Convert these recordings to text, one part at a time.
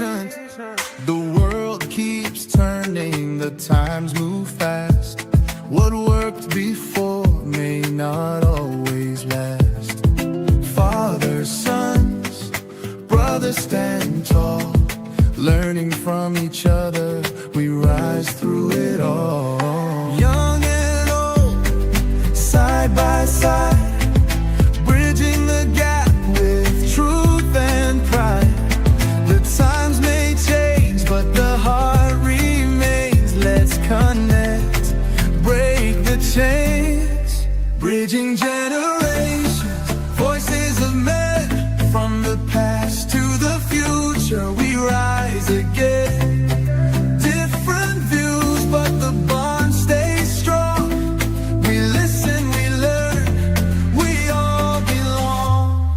patient. The world keeps turning, the times move fast. What worked before may not always last. Fathers, sons, brothers stand tall. Learning from each other, we rise through it all. Young and old, side by side, bridging the gap with truth and pride. The times may change, but the heart remains. Let's connect, break the chains, bridging generations, voices of men. From the past to the future, we rise again. Different views, but the bond stays strong. We listen, we learn, we all belong.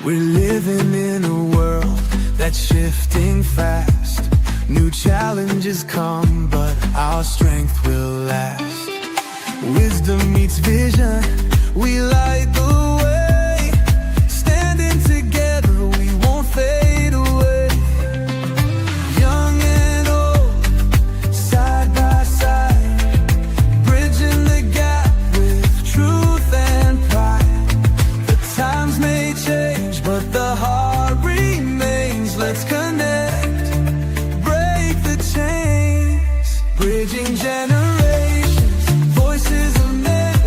We're living in a world that's shifting fast. New challenges come, but our strength will last. Wisdom meets vision, we light the way. Standing together, we won't fade away. Young and old, side by side, bridging the gap with truth and pride. The times may change, but the heart remains. Let's connect, bridging generations, voices of men.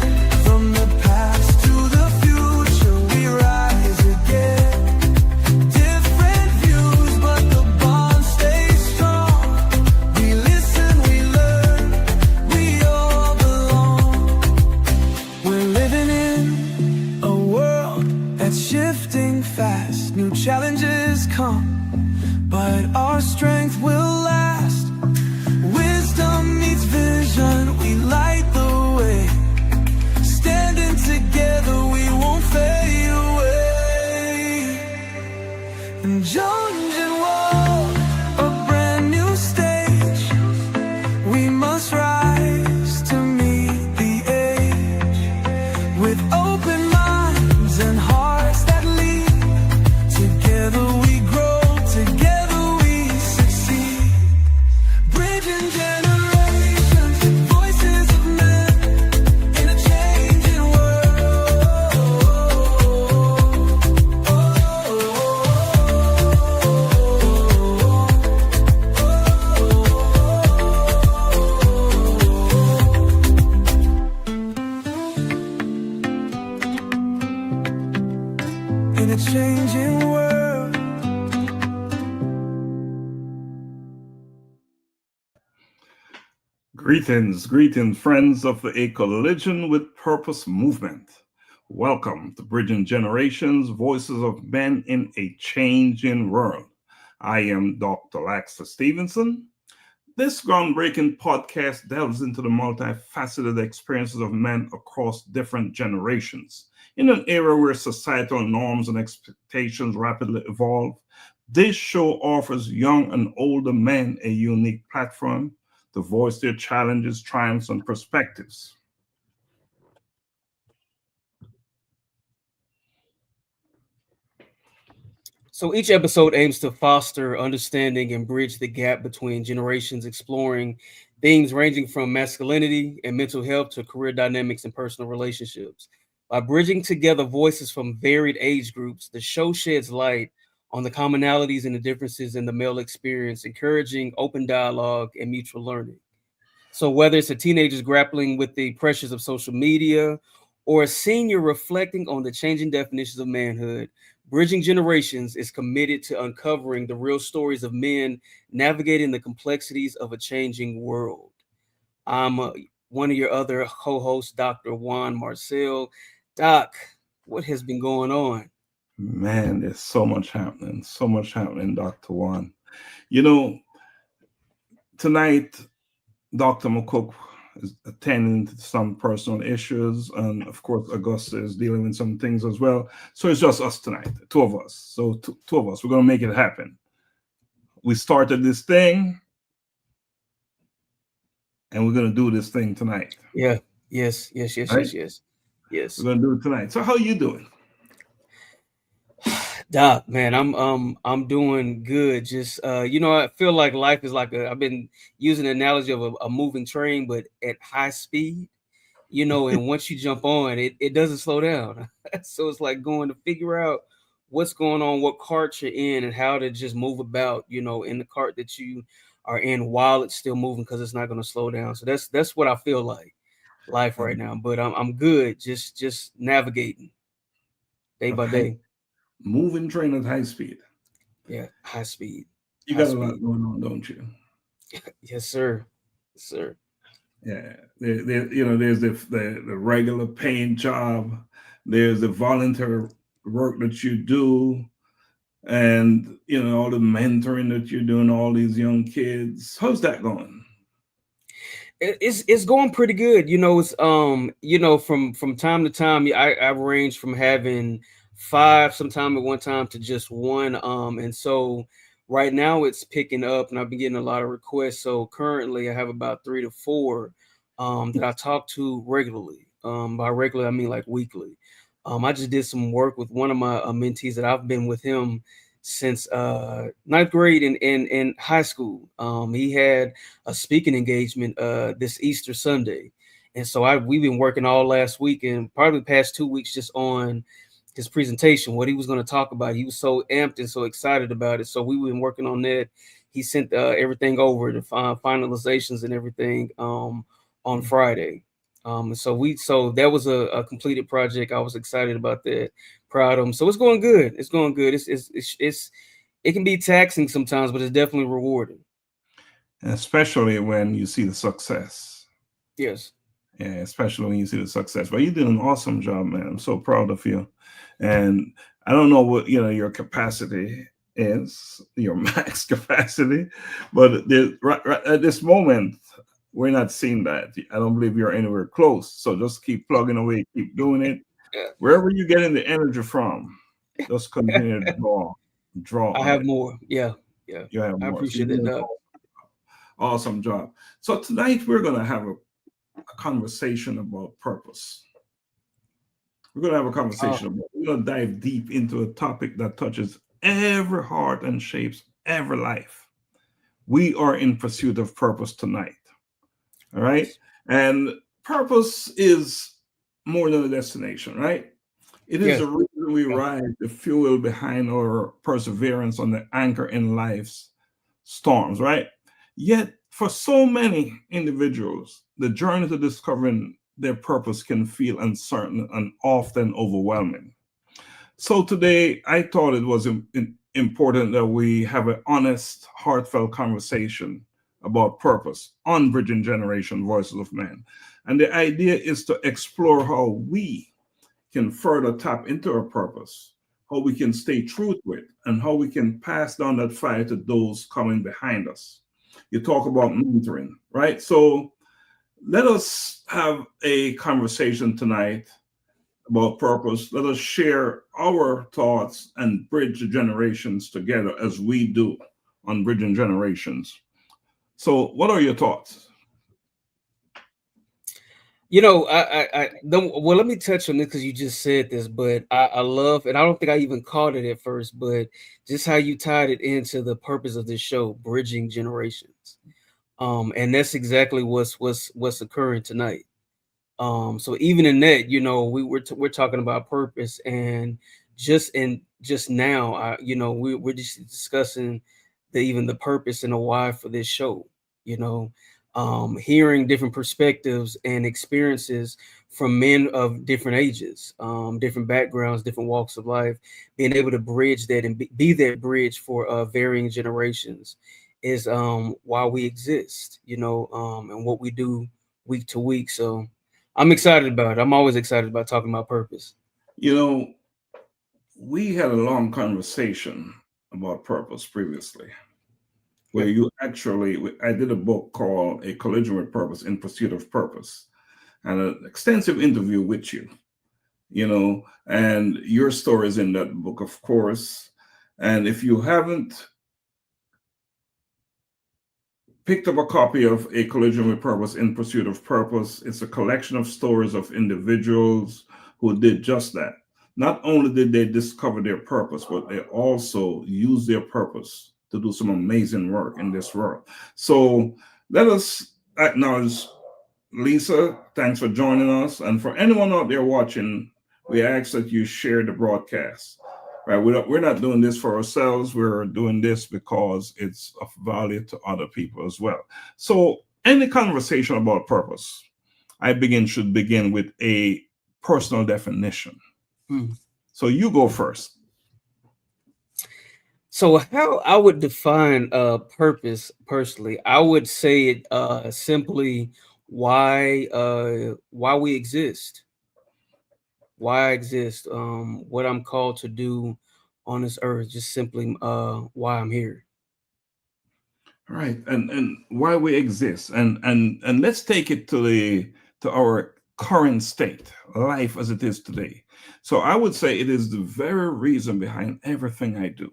From the past to the future, we rise again. Different views, but the bond stays strong. We listen, we learn, we all belong. We're living in a world that's shifting fast. New challenges come, but our strength will last. Wisdom meets vision, we light the way. Standing together, we won't fade away. And challenging world, a brand new stage. We must rise to meet the age. With open minds and hearts that lead. Together we grow, together we succeed. Bridging generations, voices of men in a changing world. In a changing world. Greetings, friends of the A Collision with Purpose movement. Welcome to Bridging Generations, Voices of Men in a Changing World. I am Dr. Laxley Stephenson. This groundbreaking podcast delves into the multifaceted experiences of men across different generations. In an era where societal norms and expectations rapidly evolve, this show offers young and older men a unique platform to voice their challenges, triumphs, and perspectives. So each episode aims to foster understanding and bridge the gap between generations, exploring themes ranging from masculinity and mental health to career dynamics and personal relationships. By bridging together voices from varied age groups, the show sheds light on the commonalities and the differences in the male experience, encouraging open dialogue and mutual learning. So whether it's a teenager grappling with the pressures of social media or a senior reflecting on the changing definitions of manhood, Bridging Generations is committed to uncovering the real stories of men navigating the complexities of a changing world. I'm one of your other co-hosts, Dr. Juan Marcel. Doc, what has been going on? Man, there's so much happening, Dr. Juan. You know, tonight, Dr. McCook is attending to some personal issues, and of course, Augusta is dealing with some things as well. So it's just us tonight, two of us. So two of us, we're going to make it happen. We started this thing. and we're going to do this thing tonight. Yeah. Yes. Yes. Yes. Right? Yes. Yes. We're Yes. going to do it tonight. So how you doing? Doc, man, I'm doing good. Just I feel like life is like I've been using the analogy of a moving train, but at high speed. And once you jump on, it doesn't slow down. So it's like going to figure out what's going on, what cart you're in, and how to just move about, in the cart that you are in while it's still moving, because it's not going to slow down. So that's what I feel like life right now. But I'm good, just navigating day by Okay. day. Moving train at high speed. Yeah, high speed, You high got a lot speed. going on, don't you? Yes, sir. Yes, sir. Yeah. There's the regular paying job. There's the volunteer work that you do, and all the mentoring that you're doing, all these young kids. How's that going? It's going pretty good. It's from time to time, I've ranged from having five sometime at one time to just one. And so right now it's picking up, and I've been getting a lot of requests. So currently I have about 3 to 4 that I talk to regularly. By regular I mean like weekly. I just did some work with one of my mentees that I've been with him since ninth grade in high school. He had a speaking engagement this Easter Sunday, and so we've been working all last week and probably the past 2 weeks just on his presentation, what he was going to talk about. He was so amped and so excited about it. So we've been working on that. He sent everything over, the finalizations and everything on Friday. So that was a completed project. I was excited about that, proud of him. So it's going good. It's going good. It can be taxing sometimes, but it's definitely rewarding. And especially when you see the success. Yes. Yeah, especially when you see the success. But you did an awesome job, man. I'm so proud of you. And I don't know what your capacity is, your max capacity, but right at this moment, we're not seeing that. I don't believe you're anywhere close. So just keep plugging away, keep doing it. Wherever you're getting the energy from, just continue to draw I on have it. more. Yeah. Yeah. You have I more. So you're appreciate that, doing an Doc. awesome job. So tonight we're gonna have a conversation about purpose. We're going to have a Oh, conversation about. We're going to dive deep into a topic that touches every heart and shapes every life. We are in pursuit of purpose tonight. All right, yes. and purpose is more than a destination, right? It is Yeah. the reason we Yeah. ride, the fuel behind our perseverance, on the anchor in life's storms, right? Yet, for so many individuals, the journey to discovering their purpose can feel uncertain and often overwhelming. So, today, I thought it was important that we have an honest, heartfelt conversation about purpose on Bridging Generation Voices of Men. And the idea is to explore how we can further tap into our purpose, how we can stay true to it, and how we can pass down that fire to those coming behind us. You talk about mentoring, right? So let us have a conversation tonight about purpose. Let us share our thoughts and bridge the generations together as we do on Bridging Generations. So, what are your thoughts? Well, let me touch on this because you just said this, but I love, and I don't think I even caught it at first, but just how you tied it into the purpose of this show, bridging generations. And that's exactly what's occurring tonight. So even in that, we're talking about purpose, and just now, we're just discussing even the purpose and the why for this show. You know, hearing different perspectives and experiences from men of different ages, different backgrounds, different walks of life, being able to bridge that and be that bridge for varying generations is why we exist. And what we do week to week. So I'm excited about it. I'm always excited about talking about purpose. You know, we had a long conversation about purpose previously, where Yeah. I did a book called A Collision with Purpose in Pursuit of Purpose, and an extensive interview with you, and your stories in that book, of course. And if you haven't picked up a copy of A Collision with Purpose in Pursuit of Purpose. It's a collection of stories of individuals who did just that. Not only did they discover their purpose, but they also used their purpose to do some amazing work in this world. So let us acknowledge Lisa. Thanks for joining us. And for anyone out there watching, we ask that you share the broadcast. Right, we're not doing this for ourselves. We're doing this because it's of value to other people as well. So, any conversation about purpose, should begin with a personal definition. Hmm. So, you go first. So how I would define purpose personally, I would say it simply why we exist. Why I exist, what I'm called to do on this earth, just simply why I'm here. Right, and why we exist, and let's take it to our current state, life as it is today. So, I would say it is the very reason behind everything I do,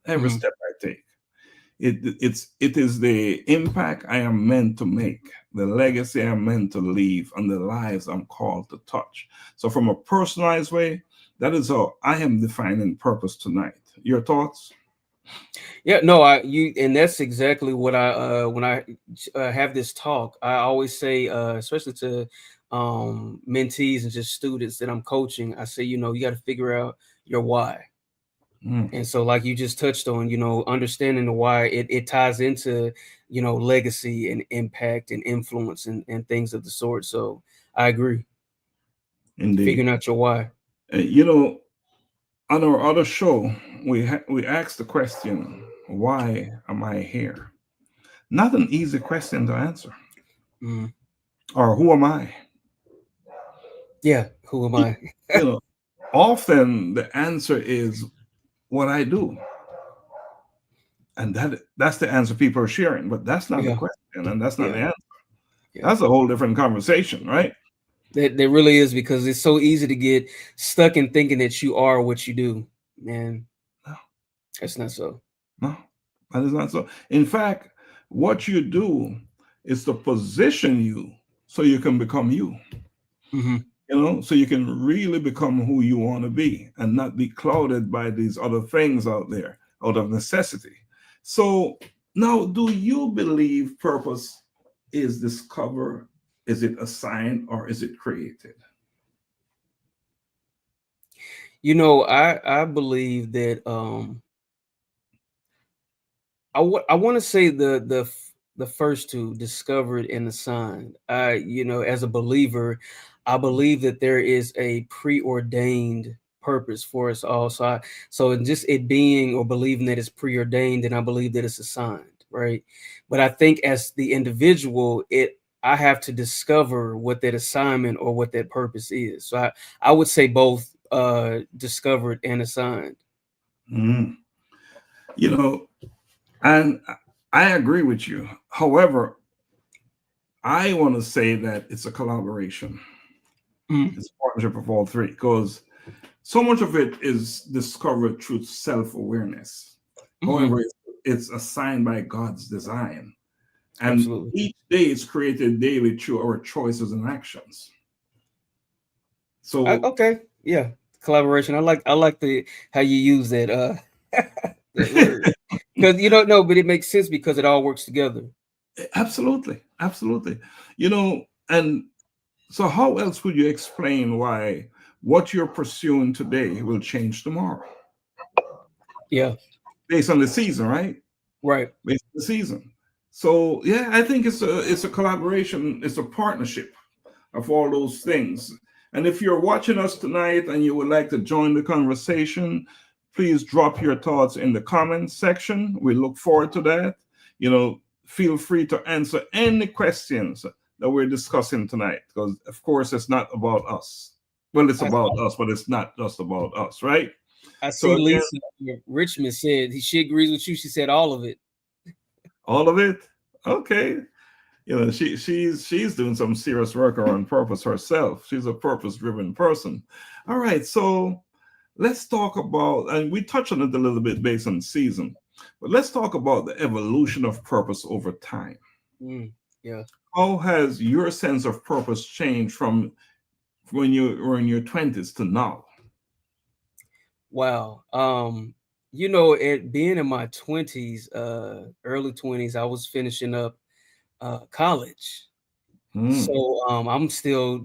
every Mhm. step I take. It is the impact I am meant to make, the legacy I'm meant to leave, and the lives I'm called to touch. So, from a personalized way, that is how I am defining purpose tonight. Your thoughts? Yeah, no, I you and that's exactly what I when I have this talk, I always say, especially to mentees and just students that I'm coaching, I say, you got to figure out your why. Mm, And so, like you just touched on, understanding the why, it ties into, legacy and impact and influence and things of the sort. So I agree. indeed. Figuring out your why. You know, on our other show, we asked the question, "Why am I here?" Not an easy question to answer. Mm. Or who am I? Yeah. Who am Y- I? You know, often the answer is what I do, and that's the answer people are sharing. But that's not the Yeah. question, and that's not the Yeah. answer. Yeah. That's a whole different conversation, right? That really is, because it's so easy to get stuck in thinking that you are what you do. Man, No, that's not so. no, that is not so. In fact, what you do is to position you so you can become you. Hmm. So you can really become who you want to be and not be clouded by these other things out there out of necessity. So now, do you believe purpose is discovered? Is it assigned or is it created? I believe that I want to say the first two, discovered and assigned. As a believer, I believe that there is a preordained purpose for us all. So in just it being or believing that it's preordained, and I believe that it's assigned, right? But I think as the individual, I have to discover what that assignment or what that purpose is. So I would say both discovered and assigned. Mm. You know, and I agree with you. However, I want to say that it's a collaboration. Mm. It's a partnership of all three because so much of it is discovered through self-awareness. Mhm. However, it's assigned by God's design. And Absolutely. each day is created daily through our choices and actions. So, Okay, yeah, collaboration. I like the how you use that that word, because you don't know, but it makes sense because it all works together. absolutely, absolutely. And so how else would you explain why what you're pursuing today will change tomorrow Yeah, based on the season, right? right. Based on the season. So, yeah, I think it's a collaboration, it's a partnership of all those things. And if you're watching us tonight and you would like to join the conversation, please drop your thoughts in the comments section. We look forward to that. Feel free to answer any questions that we're discussing tonight, because of course it's not about us. Well, it's I, about us, but it's not just about us, right? I So see again, Lisa Richmond said she agrees with you. She said all of it. all of it. Okay. She's doing some serious work around purpose herself. She's a purpose driven person. All right, so let's talk about, and we touched on it a little bit based on season. But let's talk about the evolution of purpose over time. Yeah. How has your sense of purpose changed from when you were in your 20s to now? Wow. It being in my 20s, early 20s, I was finishing up college. Hmm. So I'm still,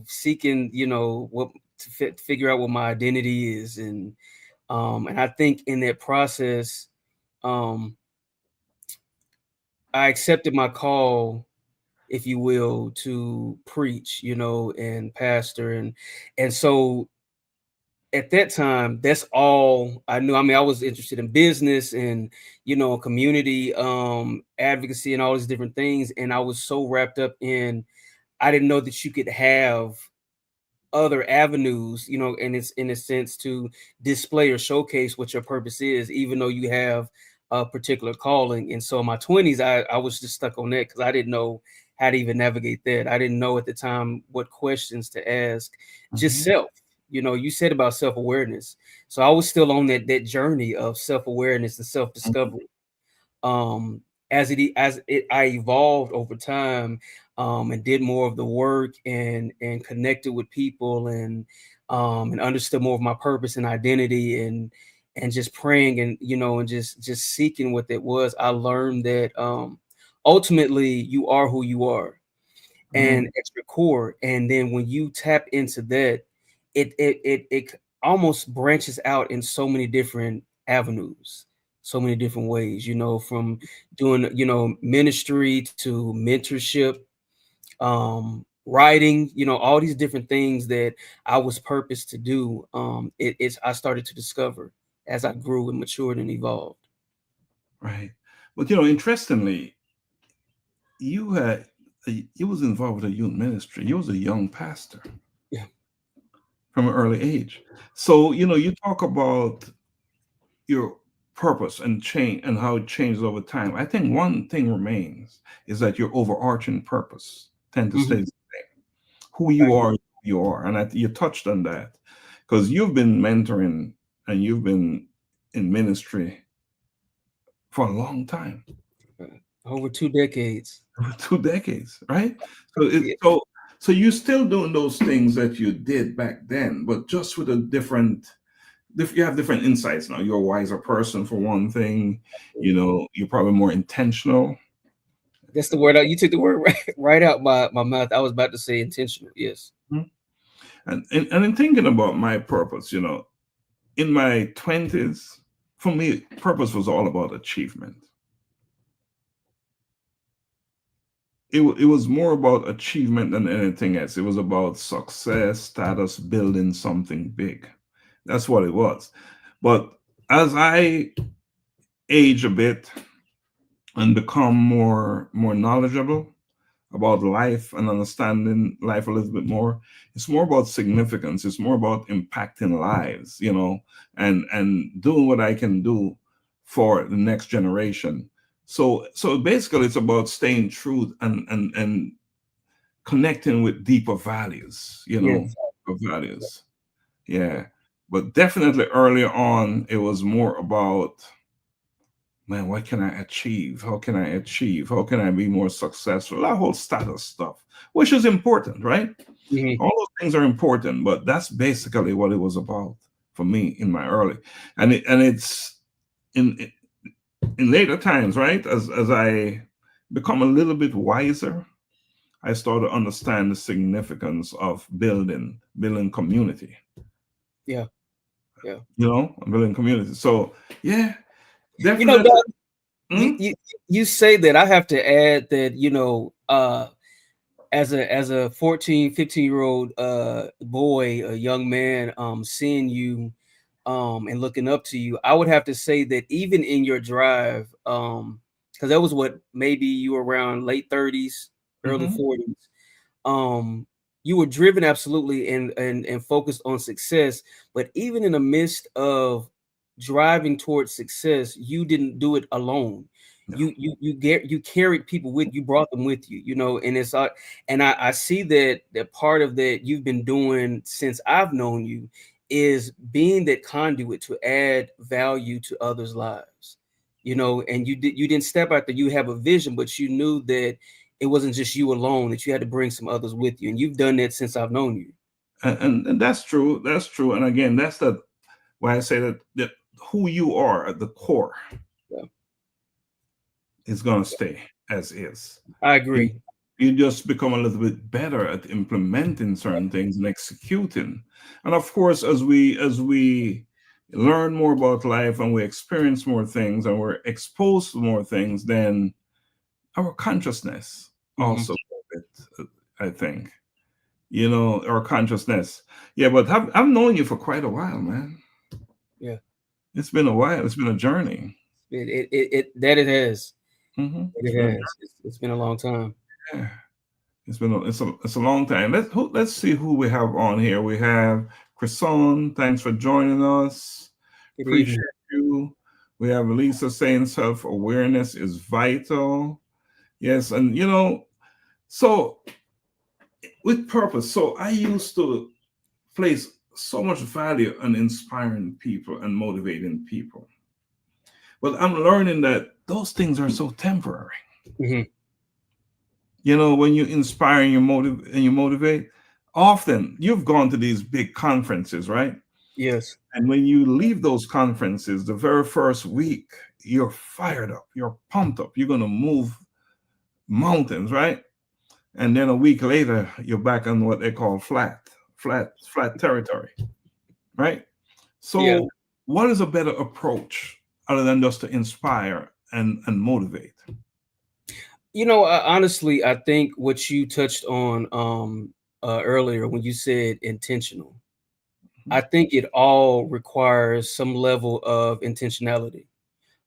seeking, what to figure out what my identity is, and I think in that process, um, I accepted my call, if you will, to preach, and pastor, and so at that time, that's all I knew. I mean, I was interested in business and community advocacy and all these different things, and I was so wrapped up in. I didn't know that you could have other avenues, and it's in a sense to display or showcase what your purpose is, even though you have a particular calling. And so in my 20s, I was just stuck on that because I didn't know how to even navigate that. I didn't know at the time what questions to ask, just Mhm. self. You said about self-awareness. So I was still on that journey of self-awareness and Mhm. self-discovery. um I evolved over time, and did more of the work and connected with people and understood more of my purpose and identity and just praying and just seeking what it was. I learned that ultimately you are who you are and Mm. at your core. And then when you tap into that, it almost branches out in so many different avenues, so many different ways, from doing, ministry to mentorship, writing, all these different things that I was purposed to do. It's I started to discover as I grew and matured and evolved. Right. But interestingly, you had you was involved with a youth ministry. You was a young pastor Yeah. from an early age. So, you talk about your purpose and change and how it changes over time. I think one thing remains is that your overarching purpose tend to stay Hmm. the same. Who you are. And you touched on that because you've been mentoring and you've been in ministry for a long time. Over 2 decades. 2 decades, right? So it Yeah. so you're still doing those things that you did back then, but just with a you have different insights now. You're a wiser person for one thing. You're probably more intentional. That's the word out. You took the word right out my mouth. I was about to say intentional. Yes. Mhm. And in thinking about my purpose, in my 20s, for me, purpose was all about achievement. It was more about achievement than anything else. It was about success, status, building something big. That's what it was. But as I age a bit and become more knowledgeable about life and understanding life a little bit more, it's more about significance. It's more about impacting lives, and doing what I can do for the next generation. So basically, it's about staying true and connecting with deeper values, Yes. deeper values. Yeah. But definitely earlier on, it was more about, man, what can I achieve? How can I achieve? How can I be more successful? That whole status stuff, which is important, right? Mhm. All those things are important, but that's basically what it was about for me in my early, and it's in in later times, right? As I become a little bit wiser, I started to understand the significance of building community, Yeah. Yeah. building community. So yeah, Doc, definitely. you, Mm, you you say that. I have to add that, as a 14, 15-year-old boy, a young man, seeing you and looking up to you, I would have to say that even in your drive, because that was what, maybe you were around late 30s, early mhm, 40s, um you were driven absolutely and focused on success. But even in the midst of driving towards success, you didn't do it alone. no, You carried people with you, brought them with you, and it's and I see that part of that you've been doing since I've known you, is being that conduit to add value to others' lives. And you didn't step out there. You have a vision, but you knew that it wasn't just you alone, that you had to bring some others with you. And you've done that since I've known you. And that's true. That's true. And again, that's why I say that who you are at the core Yeah. is going to stay as is. I You, agree. you just become a little bit better at implementing certain things and executing. And of course, as we learn more about life and we experience more things and we're exposed to more things, then our consciousness Mhm. also, I think, our consciousness. Yeah, but I've known you for quite a while, man. Yeah. It's been a while. It's been a journey. It has. It's It been a has. It's been a long time. journey. It's a long time. Let's see who we have on here. We have Chrison. Thanks for joining us. Good Appreciate evening. you. We have Lisa saying self-awareness is vital. Yes, and so with purpose. So I used to place so much value on inspiring people and motivating people. But I'm learning that those things are so temporary. Mhm. When you inspire and you motivate, often you've gone to these big conferences, right? Yes. And when you leave those conferences, the very first week, you're fired up, you're pumped up, you're going to move mountains, right? And then a week later, you're back on what they call flat territory, right? Yeah. So, what is a better approach other than just to inspire and motivate? Honestly, I think what you touched on earlier when you said intentional, I think it all requires some level of intentionality.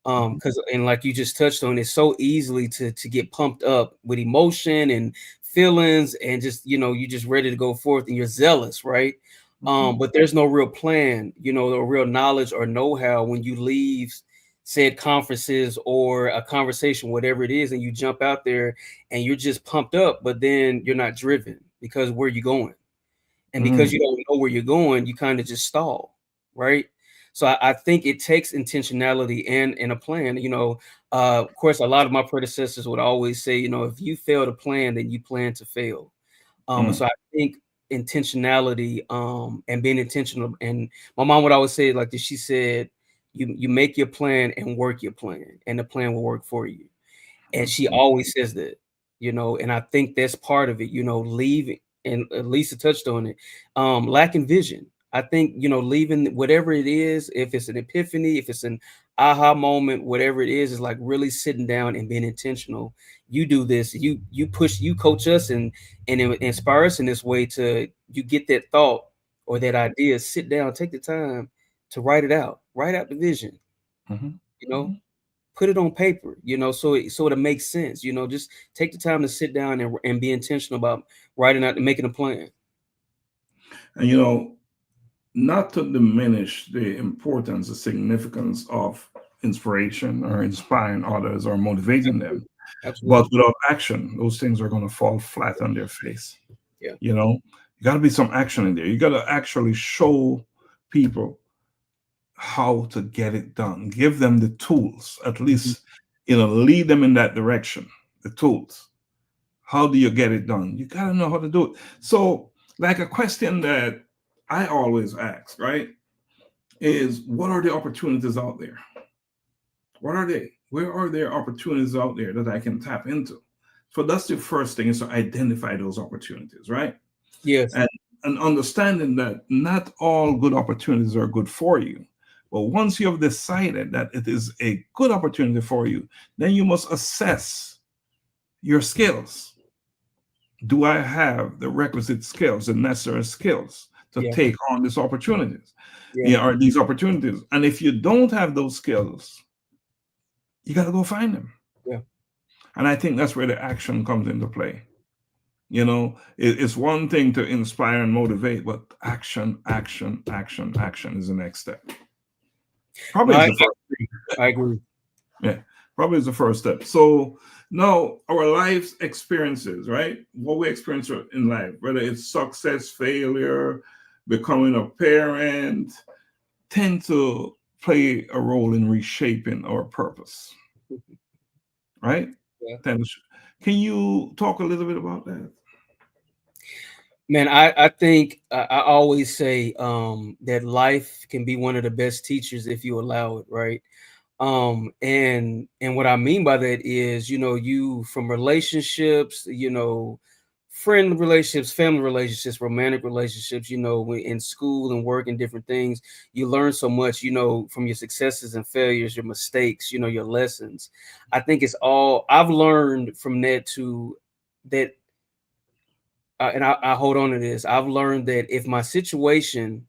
Mhm, Because and like you just touched on, it's so easily to get pumped up with emotion and feelings, and just you just ready to go forth and you're zealous, right? mhm, But there's no real plan, no real knowledge or know-how when you leave said conferences or a conversation, whatever it is, and you jump out there and you're just pumped up, but then you're not driven because where you going? And because mhm, you don't know where you're going, you kind of just stall, right? So I think it takes intentionality and a plan. Of course, a lot of my predecessors would always say, if you fail to plan, then you plan to fail. So mhm, I think intentionality, and being intentional. And my mom would always say it like this. She said, "You make your plan and work your plan, and the plan will work for you." And she mhm, always says that, and I think that's part of it, leaving, and Lisa touched on it, lacking vision. I think, leaving whatever it is, if it's an epiphany, if it's an aha moment, whatever it is like really sitting down and being intentional. You do this, you push, you coach us and inspire us in this way to you get that thought or that idea, sit down, take the time to write out the vision, mhm, you know, mhm. put it on paper, so it makes sense, just take the time to sit down and be intentional about writing out and making a plan. And not to diminish the importance, the significance of inspiration or inspiring others or motivating them, Absolutely. but Absolutely. without action, those things are going to fall flat on their face. Yeah. You got to be some action in there. You got to actually show people how to get it done. Give them the tools, at Mhm. least, lead them in that direction. The tools. How do you get it done? You got to know how to do it. So, like a question that I always ask, right, is what are the opportunities out there? What are they? Where are there opportunities out there that I can tap into? So that's the first thing, is to identify those opportunities, right? Yes. And understanding that not all good opportunities are good for you. But once you have decided that it is a good opportunity for you, then you must assess your skills. Do I have the requisite skills, the necessary skills to Yeah. take on these opportunities? Yeah. Yeah, or these opportunities. And if you don't have those skills, you got to go find them. Yeah. And I think that's where the action comes into play. It's one thing to inspire and motivate, but action, action, action, action is the next step. No, Probably is I the first. agree. I agree. Yeah, probably is the first step. So now our life's experiences, right? What we experience in life, whether it's success, failure, becoming a parent tend to play a role in reshaping our purpose, right? Yeah. Can you talk a little bit about that? Man, I think I always say that life can be one of the best teachers if you allow it, right? And what I mean by that is, you from relationships, friend relationships, family relationships, romantic relationships, in school and work and different things, you learn so much, from your successes and failures, your mistakes, your lessons. I think it's all I've learned from that to that. And I hold on to this. I've learned that if my situation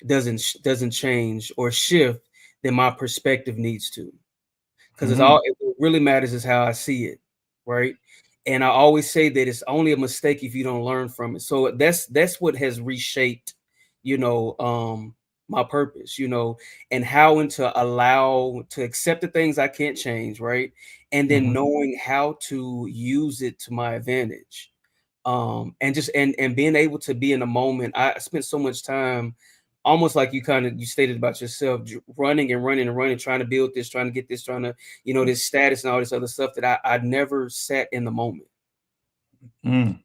doesn't change or shift, then my perspective needs to. Because Hmm. what really matters is how I see it, right? And I always say that it's only a mistake if you don't learn from it. So that's what has reshaped, you know, um, my purpose, and how to allow to accept the things I can't change, right? And then Hmm. knowing how to use it to my advantage. And just and being able to be in a moment. I spent so much time almost like you stated about yourself, running and running and running, trying to build this, trying to get this, trying to, this status and all this other stuff that I never sat in the moment. Mm.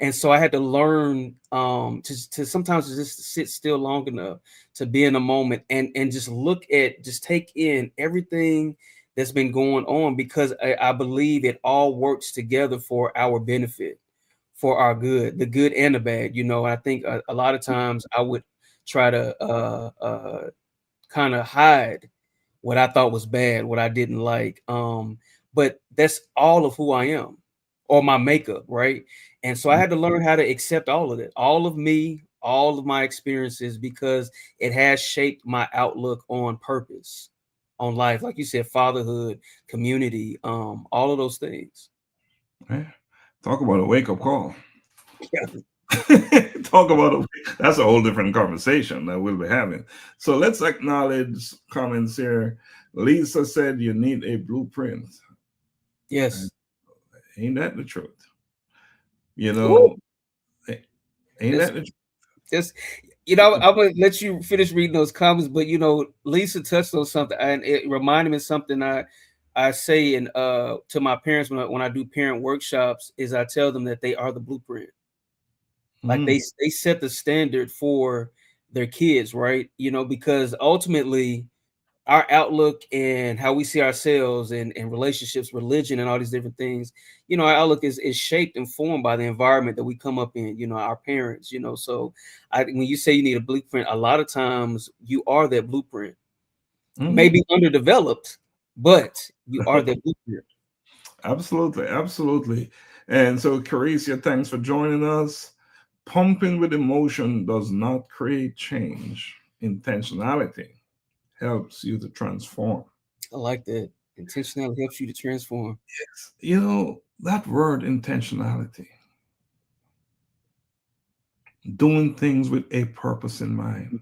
And so I had to learn to sometimes just sit still long enough to be in a moment and just take in everything that's been going on, because I believe it all works together for our benefit, for our good, the good and the bad. I think a lot of times I would try to kind of hide what I thought was bad, what I didn't like. But that's all of who I am, or my makeup, right? And so I had to learn how to accept all of it, all of me, all of my experiences, because it has shaped my outlook on purpose, on life, like you said, fatherhood, community, all of those things. Yeah. Talk about a wake up call. Yeah. Talk about that's a whole different conversation that we'll be having. So let's acknowledge comments here. Lisa said you need a blueprint. And Yes. ain't that the truth? You Woo. know, ain't That's that the truth? Just, I'm gonna let you finish reading those comments, but Lisa touched on something, and it reminded me of something I say to my parents when I do parent workshops, is I tell them that they are the blueprint. Like Mm, they set the standard for their kids, right? Because ultimately our outlook and how we see ourselves and relationships, religion, and all these different things, our outlook is shaped and formed by the environment that we come up in, our parents, so when you say you need a blueprint, a lot of times you are that blueprint, mhm. maybe underdeveloped, but you are that blueprint. Absolutely, absolutely. And so, Caricia, thanks for joining us. Pumping with emotion does not create change. Intentionality helps you to transform. I like that. Intentionality helps you to transform. That word intentionality, doing things with a purpose in mind.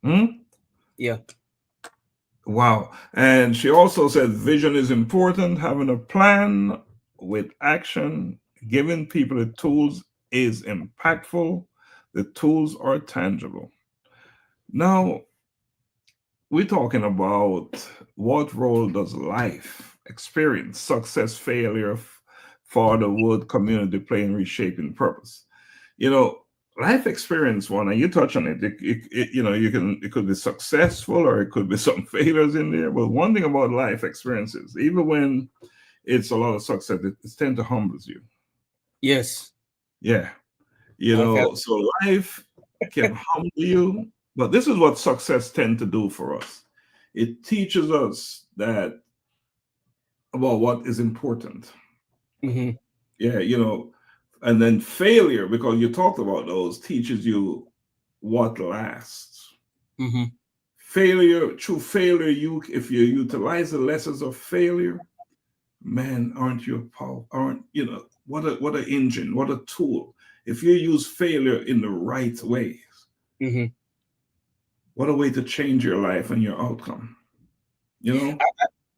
Hmm? Yeah. Wow. And she also said vision is important, having a plan with action, giving people the tools is impactful. The tools are tangible. Now, we're talking about what role does life experience, success, failure, fatherhood, community play in reshaping purpose. You know, life experience one, and you touch on it. It could be successful or it could be some failures in there. But one thing about life experiences, even when it's a lot of success, it tends to humbles you. Yes. Yeah, Life has. so life can humble you, but this is what success tend to do for us. It teaches us that about what is important. Hmm. Yeah, and then failure, because you talked about those, teaches you what lasts. Hmm. Through failure, you if you utilize the lessons of failure, man, aren't you a power? Aren't what a engine, what a tool. If you use failure in the right way, Hmm. what a way to change your life and your outcome. You know?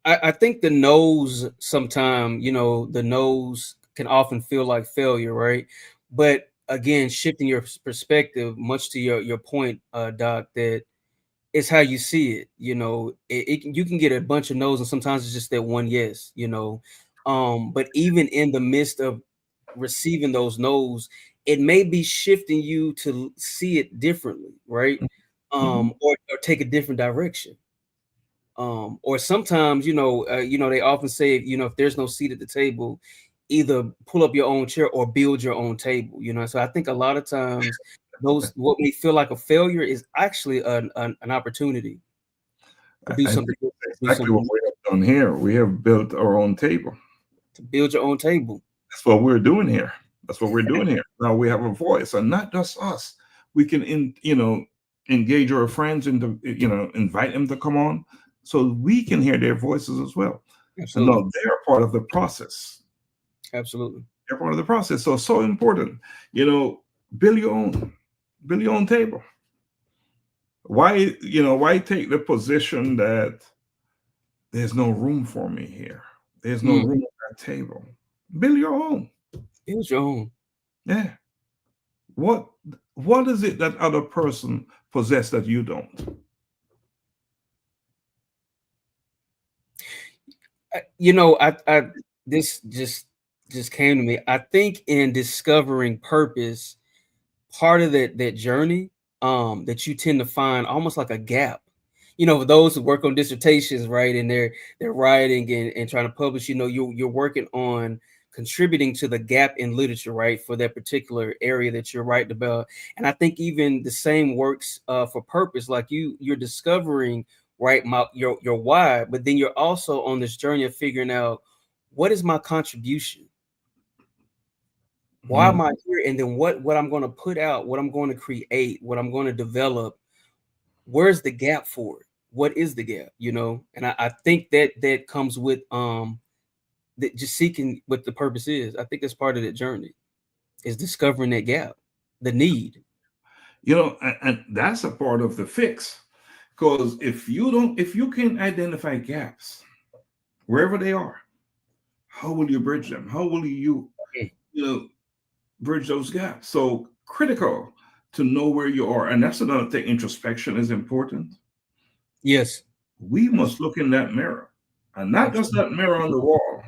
I think the no's sometimes, the no's can often feel like failure, right? But again, shifting your perspective, much to your point, Doc, that it's how you see it. You can get a bunch of no's, and sometimes it's just that one yes. But even in the midst of receiving those no's, it may be shifting you to see it differently, right? Mhm. Or take a different direction. Or sometimes, they often say, if there's no seat at the table, either pull up your own chair or build your own table. So I think a lot of times those what may feel like a failure is actually an opportunity to do I think something, that's exactly what we have done here. We have built our own table. to build your own table. That's what we're doing here. That's what we're doing here. Now we have a voice, and not just us. We can, engage our friends and invite them to come on, so we can hear their voices as well. And Absolutely. now they're part of the process. Absolutely. They're part of the process. So important. Build your own, build your own table. Why take the position that there's no room for me here? There's no Mm, room at that table. Build your own. build your own. Yeah. What what is it that other person possess that you don't? I this just came to me. I think in discovering purpose, part of that journey, that you tend to find almost like a gap. For those who work on dissertations, right, and they're writing and trying to publish, you're working on contributing to the gap in literature, right, for that particular area that you're writing about. And I think even the same works for purpose, like you're discovering, right, your why, but then you're also on this journey of figuring out what is my contribution, why Mhm. am I here, and then what I'm going to put out, what I'm going to create, what I'm going to develop. Where's the gap for it? What is the gap? And I think that comes with that just seeking what the purpose is. I think that's part of that journey, is discovering that gap, the need. And that's a part of the fix. Because if you can identify gaps wherever they are, how will you bridge them? How will Mm. you know bridge those gaps? So critical to know where you are. And that's another thing. Introspection is important. Yes, We must look in that mirror. And not just absolutely. that mirror on the wall,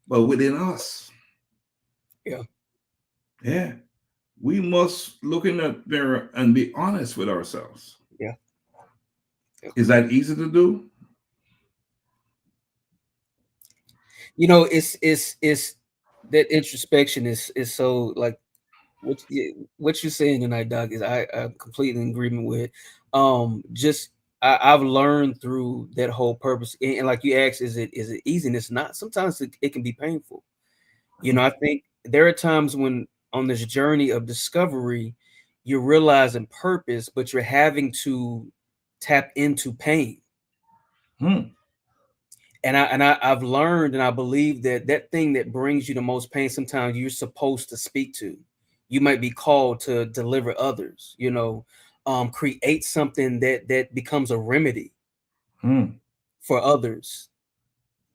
but within us. Yeah, Yeah. We must look in that mirror and be honest with ourselves. yeah, yeah. Is that easy to do? It's that introspection is so like what you're saying tonight, Doc, is I'm completely in agreement with. Just I've learned through that whole purpose, and like you asked, is it easy? And it's not. Sometimes it can be painful. I think there are times when on this journey of discovery, you're realizing purpose, but you're having to tap into pain. Hmm. I've learned, and I believe that thing that brings you the most pain, sometimes you're supposed to speak to. You might be called to deliver others, create something that becomes a remedy Hmm. for others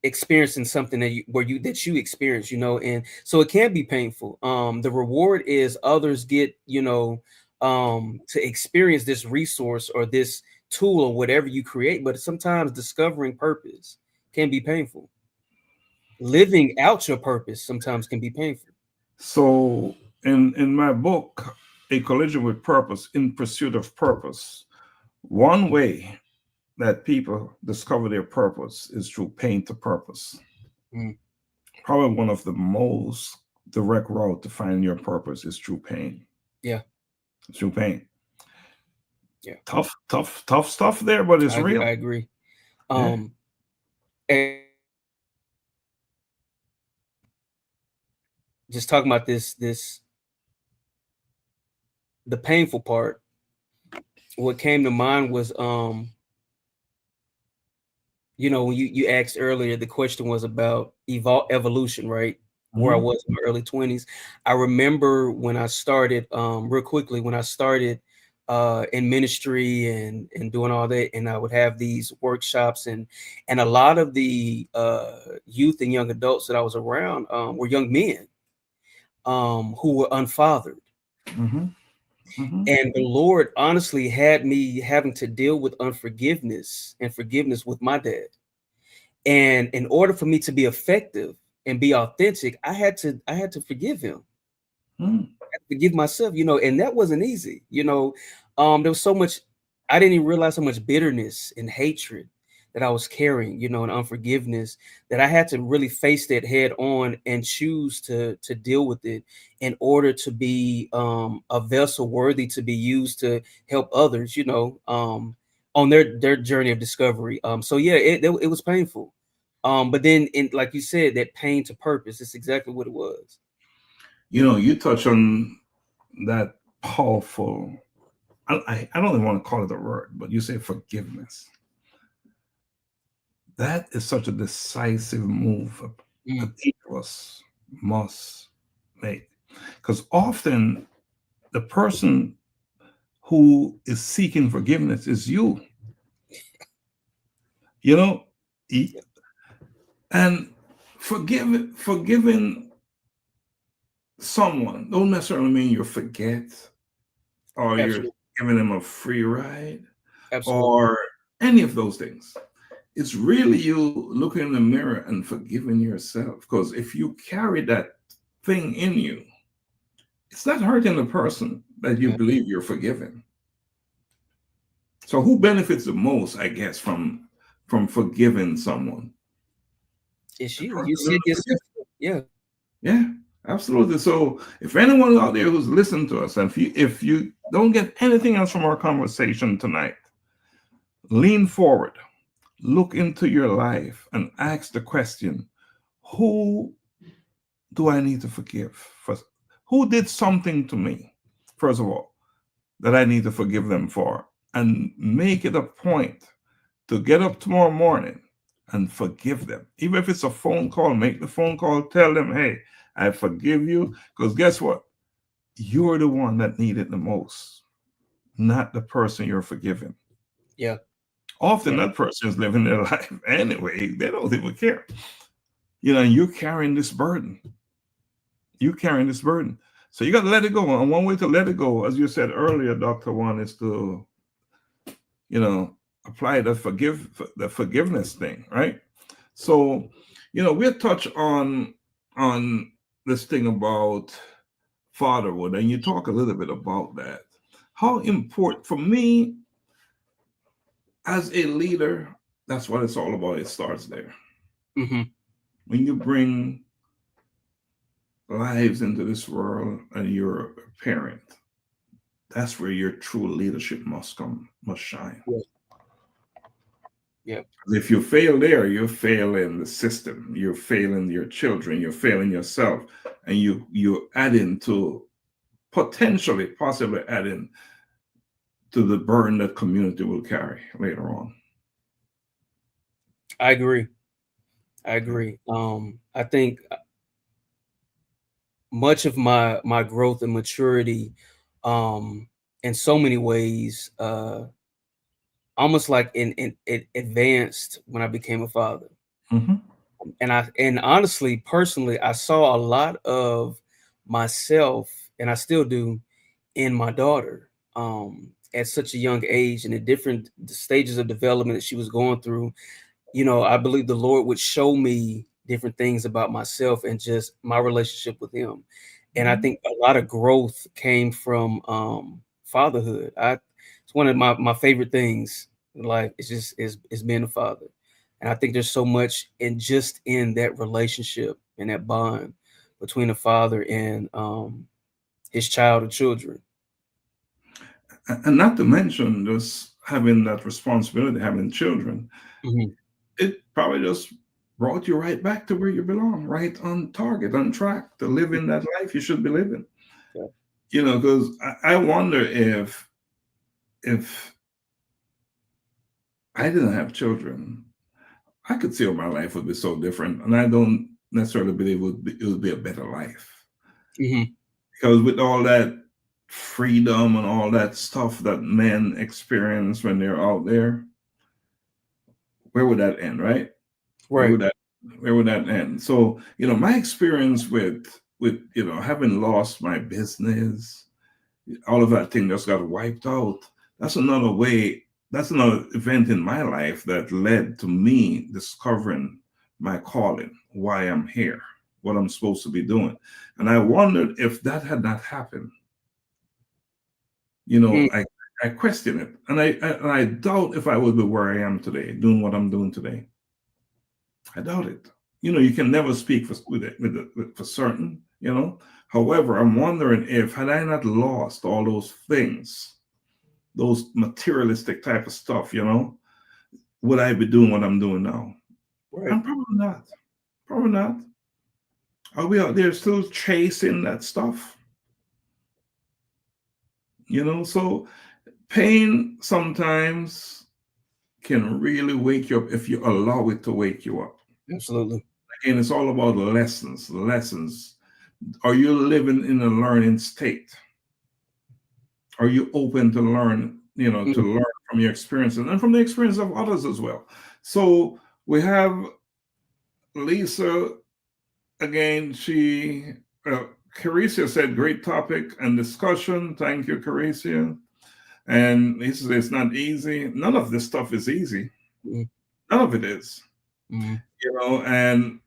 experiencing something that you experience, and so it can be painful. The reward is others get, to experience this resource or this tool or whatever you create, but sometimes discovering purpose can be painful. Living out your purpose sometimes can be painful. So in my book, A Collision with Purpose, In Pursuit of Purpose, one way that people discover their purpose is through pain to purpose. Mm, Probably one of the most direct route to find your purpose is through pain. yeah, Through pain. yeah, Tough, tough, tough stuff there, but it's I real. agree. Yeah. And just talking about this the painful part, what came to mind was, when you asked earlier, the question was about evolution, right? Where I Mhm. was in my early 20s. I remember when I started, real quickly, when I started in ministry and doing all that, and I would have these workshops, and a lot of the youth and young adults that I was around were young men who were unfathered. Mm-hmm. Mm-hmm. And the Lord honestly had me having to deal with unforgiveness and forgiveness with my dad. And in order for me to be effective and be authentic, I had to forgive him. Mm. Forgive myself, and that wasn't easy. There was so much, I didn't even realize how much bitterness and hatred that I was carrying, and unforgiveness, that I had to really face that head on and choose to deal with it in order to be a vessel worthy to be used to help others, on their journey of discovery. So yeah, it was painful. But then, like you said, that pain to purpose, it's exactly what it was. You touch on that powerful. I don't even want to call it a word, but you say forgiveness. That is such a decisive move that Mm, each of us must make. Because often the person who is seeking forgiveness is you, you know, E- yeah, and forgiving someone don't necessarily mean you forget or you're absolutely, giving them a free ride absolutely. or any of those things. It's really you looking in the mirror and forgiving yourself. Because if you carry that thing in you, it's not hurting the person that you Yeah, believe you're forgiving. So who benefits the most, I guess, from forgiving someone? it's The you. person You doing said the forgiving. yourself. Yeah. Yeah, absolutely. So if anyone out there who's listening to us, and if you don't get anything else from our conversation tonight, lean forward, look into your life, and ask the question: Who do I need to forgive? First, who did something to me? First of all, that I need to forgive them for, and make it a point to get up tomorrow morning and forgive them. Even if it's a phone call, make the phone call, tell them, hey, I forgive you. Because guess what? You're the one that needed the most, not the person you're forgiving. Yeah. Often Yeah. that person is living their life anyway. They don't even care. And you're carrying this burden. You're carrying this burden. So you got to let it go. And one way to let it go, as you said earlier, Dr. Juan, is to, you know, apply the forgiveness thing, right? So, we'll touch on this thing about fatherhood, and you talk a little bit about that. How important for me as a leader, that's what it's all about. It starts there. Hmm. When you bring lives into this world and you're a parent, that's where your true leadership must shine. Yeah. Yeah. If you fail there, you're failing the system, you're failing your children, you're failing yourself, and you add into potentially, possibly adding to the burden that community will carry later on. I agree. I agree. I think much of my growth and maturity, um, in so many ways, almost like in it advanced when I became a father. Hmm. And honestly, personally, I saw a lot of myself, and I still do, in my daughter, at such a young age and the different stages of development that she was going through. I believe the Lord would show me different things about myself and just my relationship with Him. And I think a lot of growth came from fatherhood. It's one of my favorite things in life. It's just is being a father. And I think there's so much in that relationship and that bond between a father and his child or children. And not to mention just having that responsibility, having children, Mhm. it probably just brought you right back to where you belong, right on target, on track to living that life you should be living. Yeah. Because I wonder if I didn't have children, I could see how my life would be so different. And I don't necessarily believe it would be a better life. Mhm. Because with all that freedom and all that stuff that men experience when they're out there, where would that end, right? Where Right. would that where would that end? So, my experience with having lost my business, all of that thing just got wiped out. That's another way, that's another event in my life that led to me discovering my calling, why I'm here, what I'm supposed to be doing. And I wondered if that had not happened, Mm. I question it. And I doubt if I would be where I am today, doing what I'm doing today. I doubt it. You can never speak for certain, However, I'm wondering if, had I not lost all those things, those materialistic type of stuff, would I be doing what I'm doing now? Right. I'm probably not. Probably not. Are we out there still chasing that stuff? So pain sometimes can really wake you up if you allow it to wake you up. Absolutely. Again, it's all about lessons. Are you living in a learning state? Are you open to learn, to learn from your experiences and from the experience of others as well? So we have Lisa, again, Caricia said, great topic and discussion. Thank you, Caricia. And Lisa said, it's not easy. None of this stuff is easy. Mm. None of it is. Mm. And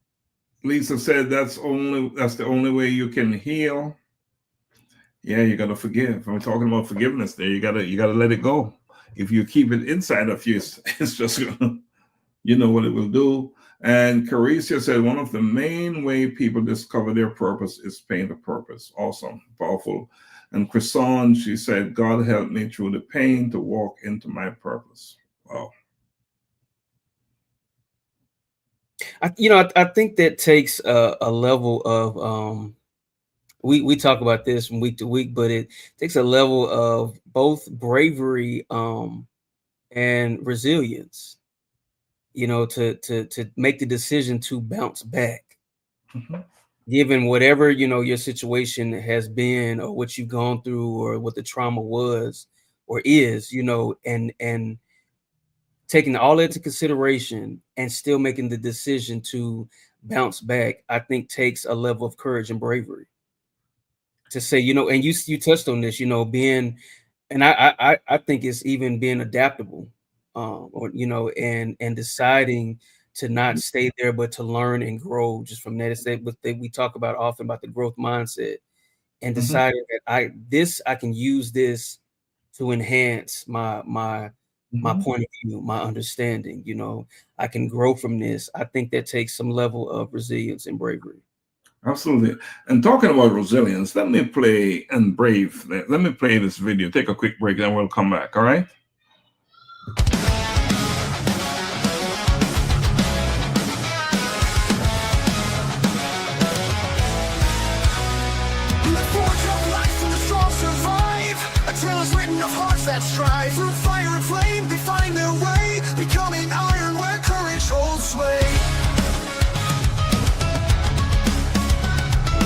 Lisa said that's the only way you can heal. Yeah, you gotta forgive. I'm talking about forgiveness there. You gotta let it go. If you keep it inside of you, it's just you know what it will do. And Caricia said one of the main way people discover their purpose is paying the purpose. Awesome, powerful. And Chrison, she said, God help me through the pain to walk into my purpose. Wow. I think that takes a level of we talk about this from week to week, but it takes a level of both bravery and resilience, to make the decision to bounce back, given whatever your situation has been, or what you've gone through, or what the trauma was or is, and taking all that into consideration and still making the decision to bounce back, I think takes a level of courage and bravery to say, and you touched on this, being, and I think it's even being adaptable, or, and deciding to not stay there, but to learn and grow just from that. It's that we talk about often about the growth mindset, and deciding that I can use this to enhance my point of view, my understanding. I can grow from this. I think that takes some level of resilience and bravery. Absolutely. And talking about resilience, let me play this video. Take a quick break, then we'll come back. All right. That strive through fire and flame, they find their way, becoming iron where courage holds sway.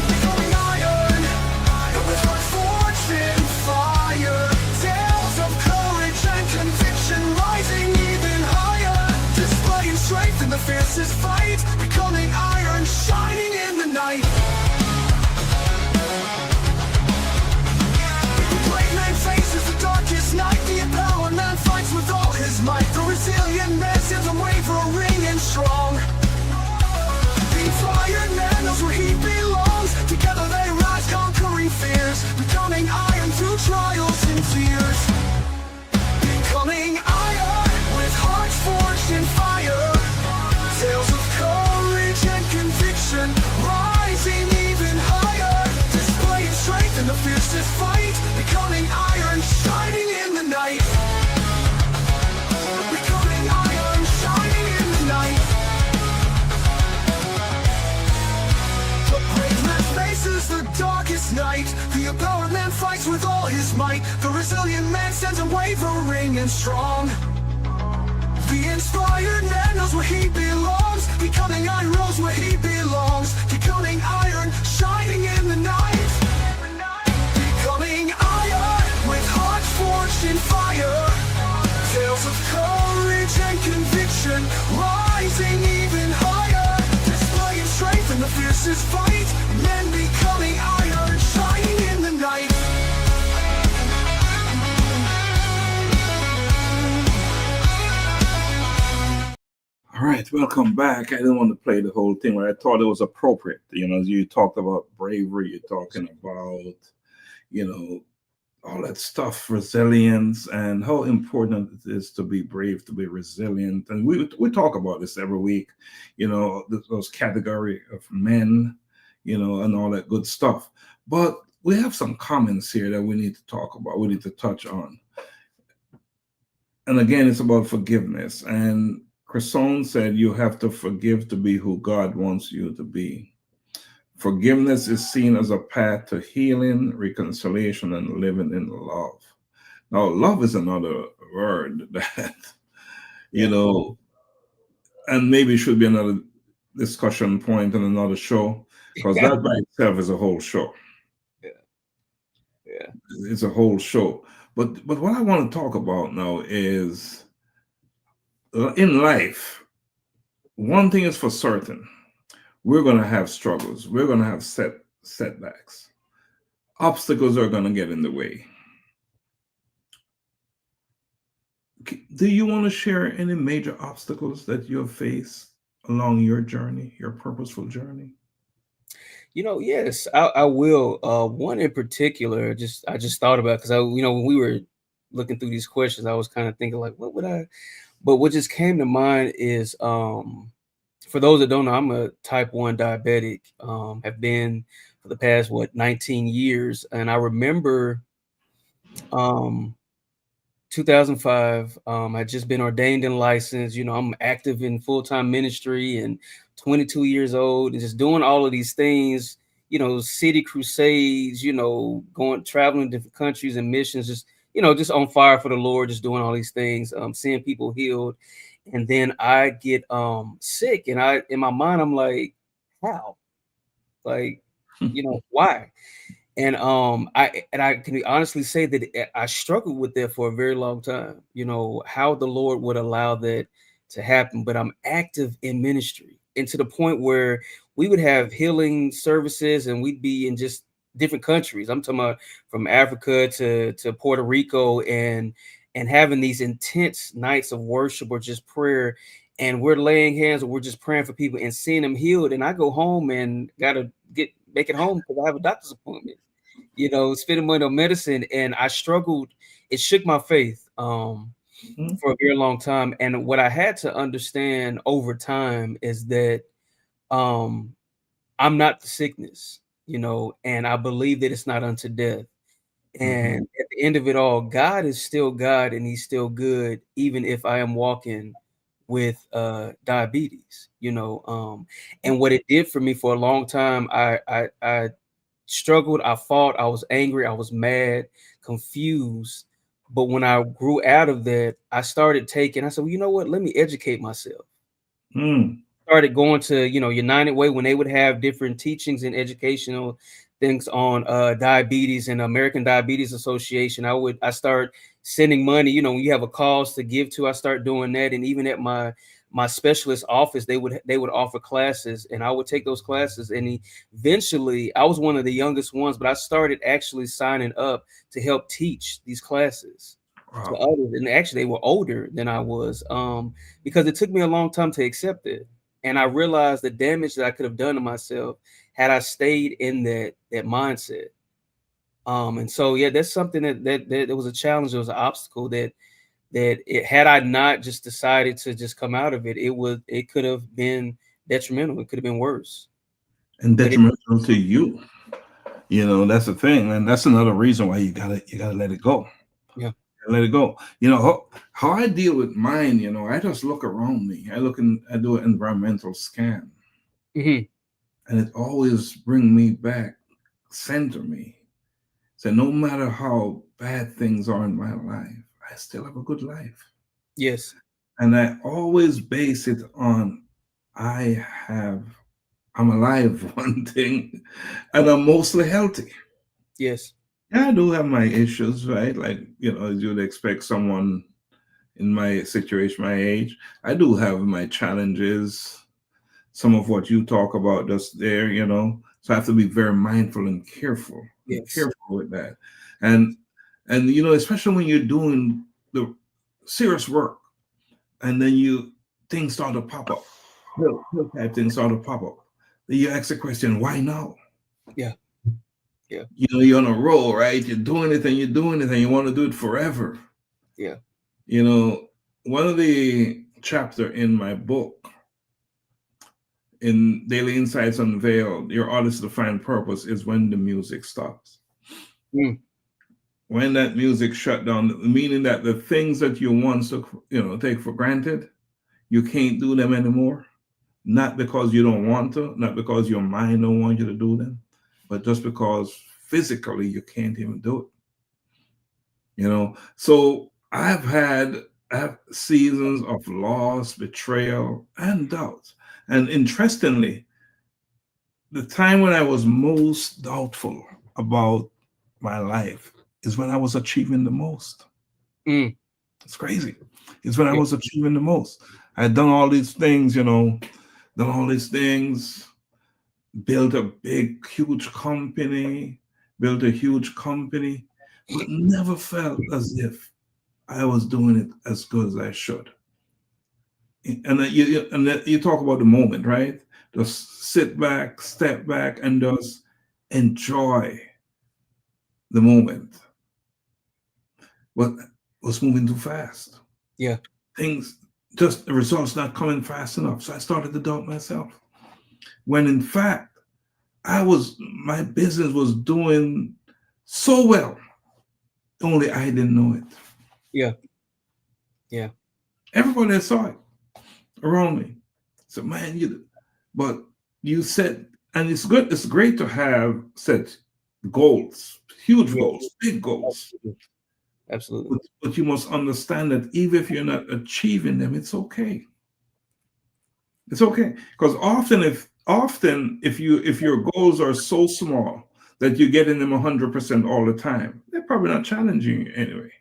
Becoming iron, with heart forged in fire. Tales of courage and conviction, rising even higher, displaying strength in the fiercest fight, becoming iron, shining in the night. Faces the darkest night, the empowered man fights with all his might. The resilient man stands unwavering and strong. The inspired man knows where he belongs. Together they rise, conquering fears, becoming iron through trials and tears. Becoming iron with hearts forged in fire. Tales of courage and conviction, rising even higher, displaying strength in the fiercest fight, becoming iron, shining in the night. Becoming iron, shining in the night. The brave man faces the darkest night. The empowered man fights with all his might. The resilient man stands unwavering and strong. The inspired man knows where he belongs. Becoming iron, rose where he belongs. Becoming iron, shining in the night. Becoming iron with hearts forged in fire. Tales of courage and conviction, rising even higher, displaying strength in the fiercest fight. Men becoming iron, shining in the night. welcome back. I didn't want to play the whole thing, but I thought it was appropriate. You talked about bravery, you're talking about, you know, all that stuff, resilience, and how important it is to be brave, to be resilient. And we talk about this every week, those category of men, and all that good stuff. But we have some comments here that we need to talk about, we need to touch on. And again, it's about forgiveness. And Cresson said, you have to forgive to be who God wants you to be. Forgiveness is seen as a path to healing, reconciliation, and living in love. Now, love is another word that, and maybe should be another discussion point in another show, because that by itself is a whole show. Yeah. It's a whole show. But what I want to talk about now is in life, one thing is for certain. We're going to have struggles. We're going to have setbacks. Obstacles are going to get in the way. Do you want to share any major obstacles that you have faced along your journey, your purposeful journey? Yes, I will. One in particular, I just thought about, because when we were looking through these questions, I was kind of thinking like, what would I? But what just came to mind is, for those that don't know, I'm a type 1 diabetic. Have been for the past 19 years, and I remember, 2005, I just been ordained and licensed. I'm active in full-time ministry and 22 years old and just doing all of these things, city crusades, traveling different countries and missions, just on fire for the Lord, just doing all these things, seeing people healed. And then I get sick, and in my mind, I'm like, how? Like, why? And I can honestly say that I struggled with that for a very long time, how the Lord would allow that to happen. But I'm active in ministry, and to the point where we would have healing services and we'd be in just different countries. I'm talking about from Africa to Puerto Rico, and having these intense nights of worship or just prayer. And we're laying hands or we're just praying for people and seeing them healed. And I go home and gotta make it home because I have a doctor's appointment, spending money on medicine. And I struggled. It shook my faith for a very long time. And what I had to understand over time is that I'm not the sickness, and I believe that it's not unto death. And at the end of it all, God is still God and he's still good, even if I am walking with diabetes, and what it did for me for a long time, I struggled, I fought, I was angry, I was mad, confused. But when I grew out of that, I said, well, you know what, let me educate myself. Started going to, United Way when they would have different teachings and educational things on diabetes and American Diabetes Association. I start sending money, when you have a cause to give to, I start doing that. And even at my specialist office, they would offer classes, and I would take those classes. And eventually I was one of the youngest ones, but I started actually signing up to help teach these classes to others. And actually they were older than I was, because it took me a long time to accept it. And I realized the damage that I could have done to myself had I stayed in that mindset. And so, yeah, that's something that was a challenge. It was an obstacle that had I not just decided to just come out of it, it could have been detrimental. It could have been worse. And detrimental to you. That's the thing. And that's another reason why you gotta let it go. Yeah. Let it go. How I deal with mine, I just look around me. I do an environmental scan. And it always bring me back, center me. So no matter how bad things are in my life, I still have a good life. Yes. And I always base it on I'm alive, one thing, and I'm mostly healthy. Yes. Yeah, I do have my issues, right? Like, as you'd expect someone in my situation, my age. I do have my challenges, some of what you talk about just there, So I have to be very mindful and careful, with that. And especially when you're doing the serious work and then things start to pop up. Little type things sort of pop up. Then you ask the question, why now? Yeah. Yeah. You know, you're on a roll, right? You're doing it and you're doing it and you want to do it forever. Yeah. You know, one of the chapter in my book, in Daily Insights Unveiled, Your Artist's Defined Purpose, is when the music stops. Mm. When that music shut down, meaning that the things that you once took, take for granted, you can't do them anymore. Not because you don't want to, not because your mind don't want you to do them, but just because physically you can't even do it. So I have seasons of loss, betrayal, and doubt. And interestingly, the time when I was most doubtful about my life is when I was achieving the most. Mm. It's crazy. It's when I Yeah. was achieving the most. I had done all these things, done all these things, built a big, huge company, but never felt as if I was doing it as good as I should. And then you talk about the moment, right? Just sit back, step back, and just enjoy the moment. But was moving too fast. Yeah. Things, just the results not coming fast enough. So I started to doubt myself. When in fact, my business was doing so well, only I didn't know it. Yeah. Yeah. Everybody saw it around me. So man, but you said, and it's good, it's great to have set goals, huge Yeah. goals, big goals. Absolutely. But you must understand that even if you're not achieving them, it's okay. It's okay. Because if your goals are so small that you're getting them 100% all the time, they're probably not challenging you anyway.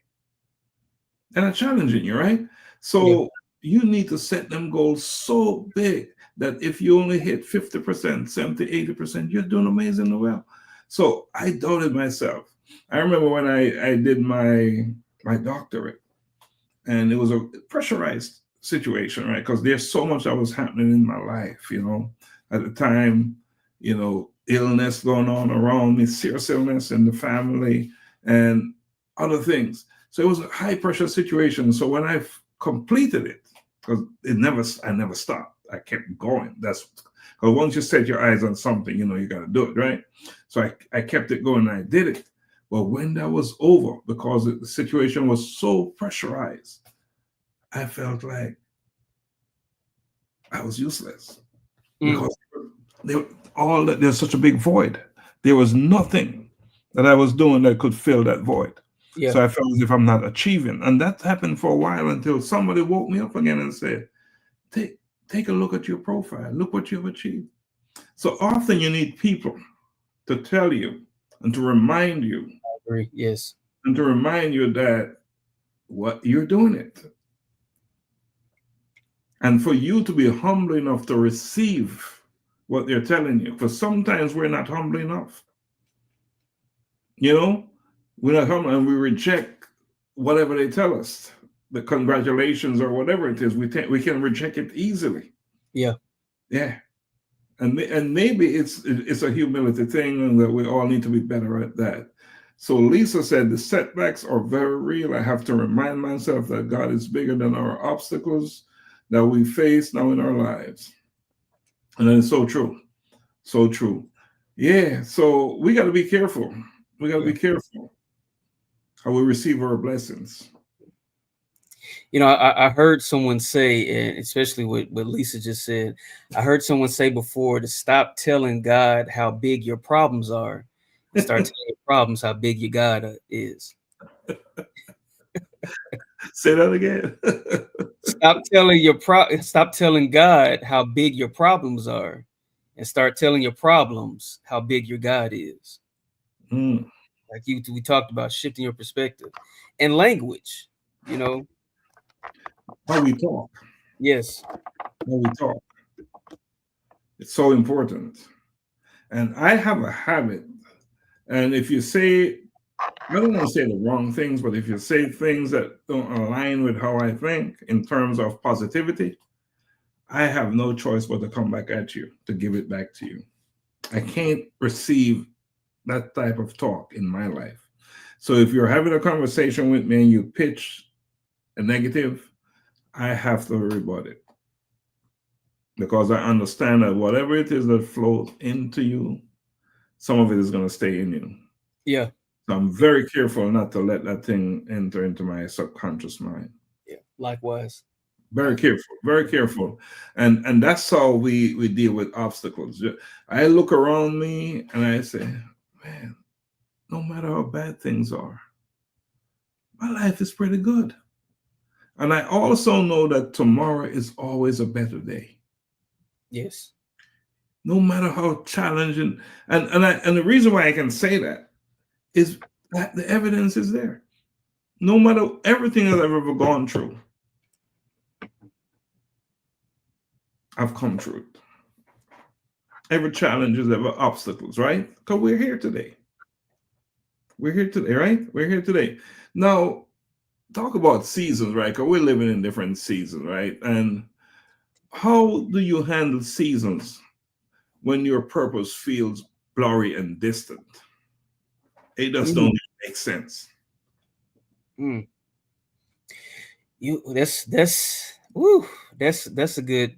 They're not challenging you, right? Yeah. So you need to set them goals so big that if you only hit 50%, 70, 80%, you're doing amazingly well. So I doubted myself. I remember when I did my doctorate, and it was a pressurized situation, right? Because there's so much that was happening in my life, at the time, illness going on around me, serious illness in the family, and other things. So it was a high pressure situation. So when I completed it, because I never stopped. I kept going. That's because once you set your eyes on something, you got to do it, right? So I kept it going and I did it. But when that was over, because the situation was so pressurized, I felt like I was useless Mm. because there's such a big void. There was nothing that I was doing that could fill that void. Yeah. So I felt as if I'm not achieving. And that happened for a while until somebody woke me up again and said, take a look at your profile. Look what you've achieved. So often you need people to tell you and to remind you I agree. Yes. that what you're doing it. And for you to be humble enough to receive what they're telling you. Because sometimes we're not humble enough. We're not humble and we reject whatever they tell us. The congratulations or whatever it is, we can reject it easily. Yeah. Yeah. And maybe it's a humility thing and that we all need to be better at that. So Lisa said the setbacks are very real. I have to remind myself that God is bigger than our obstacles that we face now in our lives. And that is so true. So true. Yeah. So we got to be careful. We got to Yeah. be careful how we receive our blessings. I heard someone say, and especially what Lisa just said, I heard someone say before to stop telling God how big your problems are and start telling your problems how big your God is. Say that again. Stop telling God how big your problems are and start telling your problems how big your God is. Mm. Like we talked about shifting your perspective and language, you know. How we talk. Yes. How we talk. It's so important. And I have a habit. And if you say, I don't want to say the wrong things, but if you say things that don't align with how I think in terms of positivity, I have no choice but to come back at you, to give it back to you. I can't receive that type of talk in my life. So if you're having a conversation with me and you pitch a negative, I have to rebut it, because I understand that whatever it is that flows into you, some of it is going to stay in you. Yeah. So I'm very careful not to let that thing enter into my subconscious mind. Yeah. Likewise. Very careful, very careful. And that's how we deal with obstacles. I look around me and I say, man, no matter how bad things are, my life is pretty good. And I also know that tomorrow is always a better day. Yes. No matter how challenging, and the reason why I can say that is that the evidence is there. No matter everything that I've ever gone through, I've come through it. Every challenge is ever obstacles, right? Because we're here today. We're here today, right? We're here today. Now, talk about seasons, right? Because we're living in different seasons, right? And how do you handle seasons when your purpose feels blurry and distant? It just don't make sense. Mm. That's woo, that's a good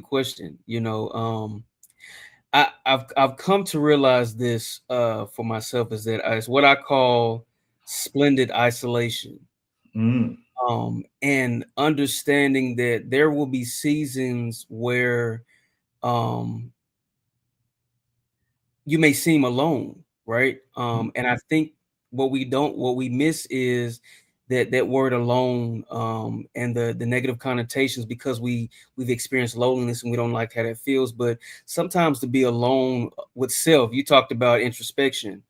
question. I've come to realize this for myself, is that it's what I call splendid isolation. Mm. And understanding that there will be seasons where um you may seem alone, right? And I think what we miss is that word alone, and the negative connotations, because we've experienced loneliness and we don't like how that feels. But sometimes to be alone with self, you talked about introspection,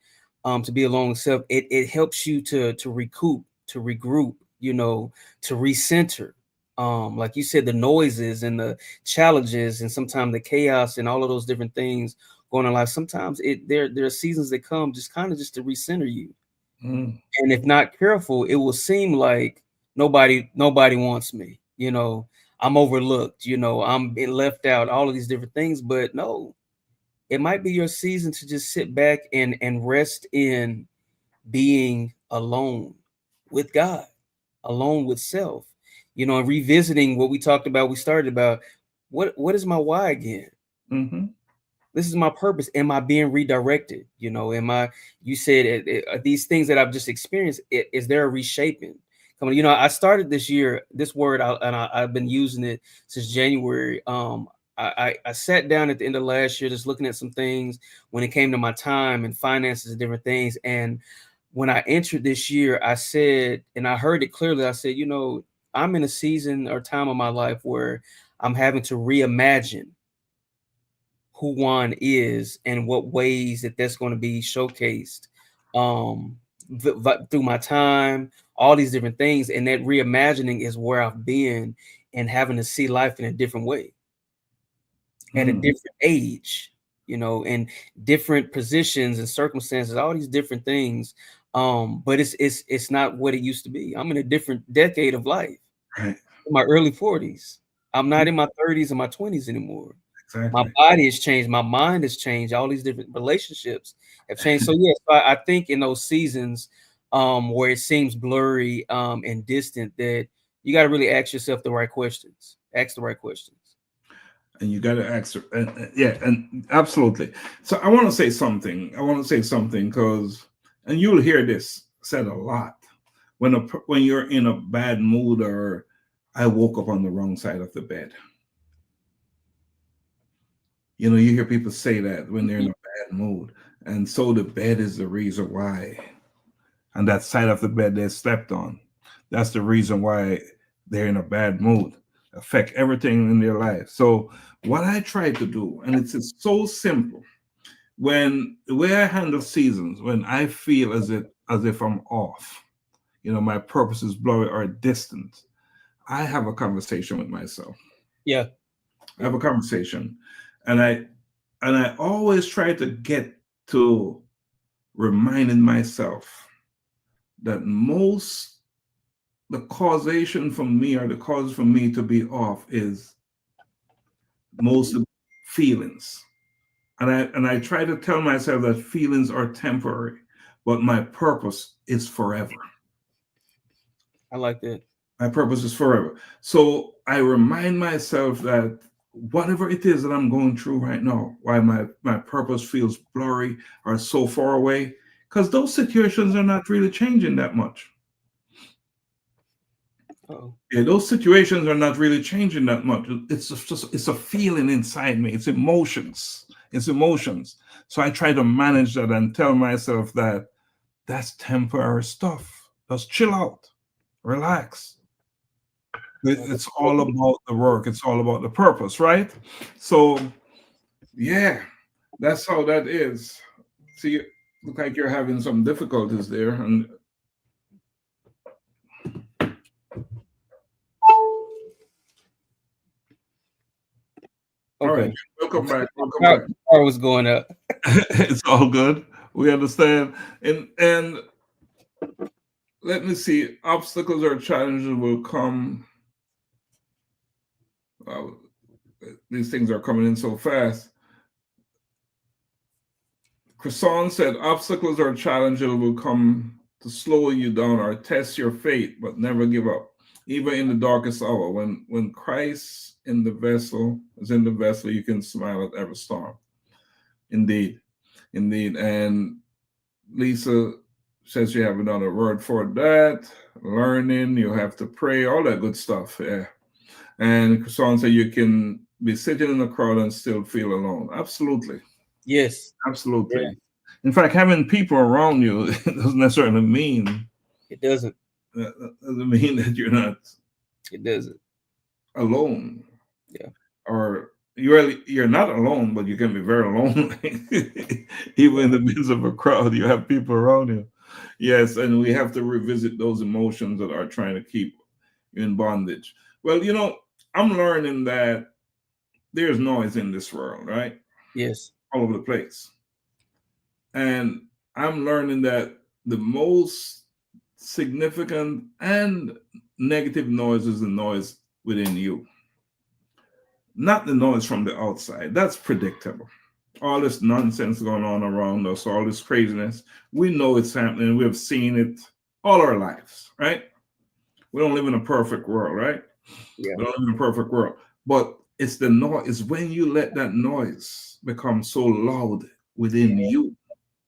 to be alone with self, it helps you to recoup, to regroup, to recenter. Like you said, the noises and the challenges and sometimes the chaos and all of those different things going on life, sometimes there are seasons that come just kind of just to recenter you. Mm. And if not careful, it will seem like nobody wants me. I'm overlooked. I'm being left out. All of these different things, but no, it might be your season to just sit back and rest in being alone with God, alone with self. And revisiting what we talked about. We started about what is my why again? Mm-hmm. This is my purpose. Am I being redirected? You said these things that I've just experienced, is there a reshaping? Come on, I started this year, this word, I've been using it since January. I sat down at the end of last year, just looking at some things when it came to my time and finances and different things. And when I entered this year, I said, and I heard it clearly, I said, I'm in a season or time of my life where I'm having to reimagine who Juan is and what ways that's going to be showcased through my time, all these different things. And that reimagining is where I've been, and having to see life in a different way at a different age, and different positions and circumstances, all these different things. But it's not what it used to be. I'm in a different decade of life. Right. In my early 40s. I'm not in my 30s and my 20s anymore. My Exactly. body has changed. My mind has changed. All these different relationships have changed. So yes, I think in those seasons where it seems blurry and distant, that you got to really ask yourself the right questions. Ask the right questions. And you got to ask, yeah, and absolutely. So I want to say something. Because, and you'll hear this said a lot when you're in a bad mood, or I woke up on the wrong side of the bed. You hear people say that when they're in a bad mood, and so the bed is the reason why, and that side of the bed they slept on, that's the reason why they're in a bad mood. Affect everything in their life. So what I try to do, and it's so simple, when the way I handle seasons, when I feel as if I'm off, my purpose is blurry or distant, I have a conversation with myself. Yeah. I have a conversation, and I always try to get to reminding myself that the causation for me, or the cause for me to be off, is most feelings. And I try to tell myself that feelings are temporary, but my purpose is forever. I like that. My purpose is forever. So I remind myself that whatever it is that I'm going through right now, why my purpose feels blurry or so far away, because those situations are not really changing that much. Uh-oh. Yeah, those situations are not really changing that much. Just it's a feeling inside me. It's emotions. It's emotions. So I try to manage that and tell myself that that's temporary stuff. Just chill out, relax. It's all about the work. It's all about the purpose, right? So yeah, that's how that is. See, look like you're having some difficulties there, and all right, Okay. welcome back. Welcome How back. was going up? It's all good. We understand. And let me see. Obstacles or challenges will come. Wow, these things are coming in so fast. Croissant said obstacles or challenges will come to slow you down or test your faith, but never give up. Even in the darkest hour, when Christ in the vessel is in the vessel, you can smile at every storm. Indeed, indeed. And Lisa says you have another word for that. Learning, you have to pray, all that good stuff. Yeah. And Croissant said you can be sitting in a crowd and still feel alone. Absolutely. Yes. Yeah. Absolutely. In fact, having people around you doesn't necessarily mean It doesn't. that doesn't mean that you're not It doesn't. alone, Yeah. or you're not alone, but you can be very alone. Even in the midst of a crowd, you have people around you. Yes, and we have to revisit those emotions that are trying to keep you in bondage. Well, I'm learning that there's noise in this world, right? Yes. All over the place. And I'm learning that the most significant and negative noise is the noise within you, not the noise from the outside. That's predictable. All this nonsense going on around us, all this craziness, we know it's happening. We have seen it all our lives, right? We don't live in a perfect world, right? Yeah. We don't live in a perfect world. But it's the noise, it's when you let that noise become so loud within you,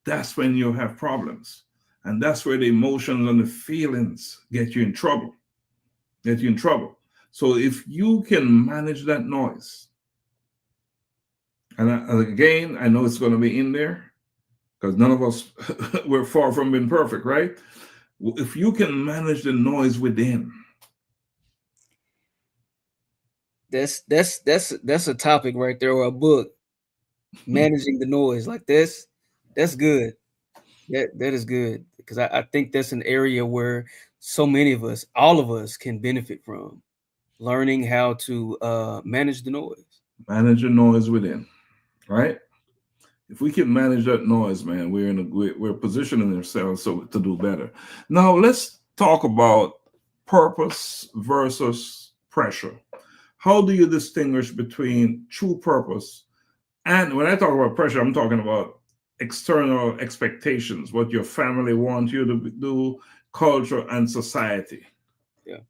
that's when you have problems. And that's where the emotions and the feelings get you in trouble. Get you in trouble. So if you can manage that noise, and again, I know it's going to be in there because none of us we're far from being perfect, right? If you can manage the noise within, That's a topic right there, or a book. Managing the noise like this. That's good. That is good, because I think that's an area where so many of us, all of us, can benefit from learning how to manage the noise. manage the noise within, right? If we can manage that noise, man, we're positioning ourselves so to do better. Now let's talk about purpose versus pressure. How do you distinguish between true purpose and when I talk about pressure, I'm talking about external expectations, what your family wants you to do, culture and society. Yeah.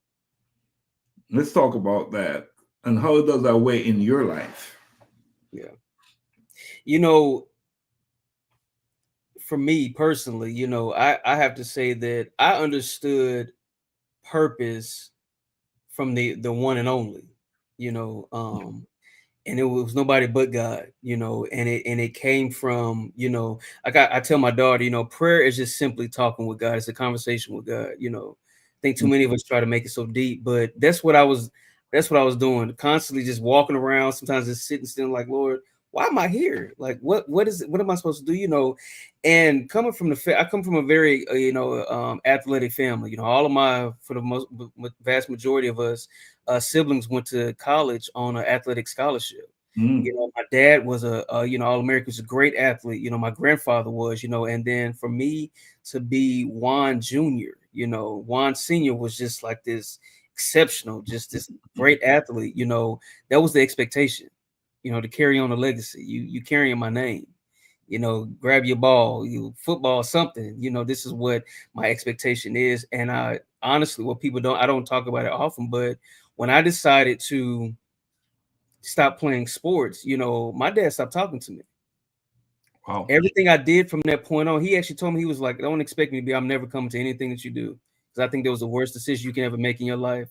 Let's talk about that and how it does that weigh in your life. Yeah. You know, for me personally, I have to say that I understood purpose from the one and only, and it was nobody but God, and it came from, I tell my daughter, prayer is just simply talking with God. It's a conversation with God. I think too many of us try to make it so deep, but that's what I was doing, constantly just walking around, sometimes just sitting still, like, Lord, why am I here? Like, what is it? What am I supposed to do? And coming from I come from a very athletic family. All of for the most vast majority of us, siblings went to college on an athletic scholarship. Mm. My dad was All American, was a great athlete. My grandfather was, and then for me to be Juan Jr., Juan Senior was just like this exceptional, just this great athlete. That was the expectation. to carry on the legacy. You carrying my name. Grab your ball, football, something. This is what my expectation is. And I honestly, what I don't talk about it often, but when I decided to stop playing sports, my dad stopped talking to me. Wow. Everything I did from that point on, he actually told me, he was like, don't expect me to be, I'm never coming to anything that you do. Because I think that was the worst decision you can ever make in your life.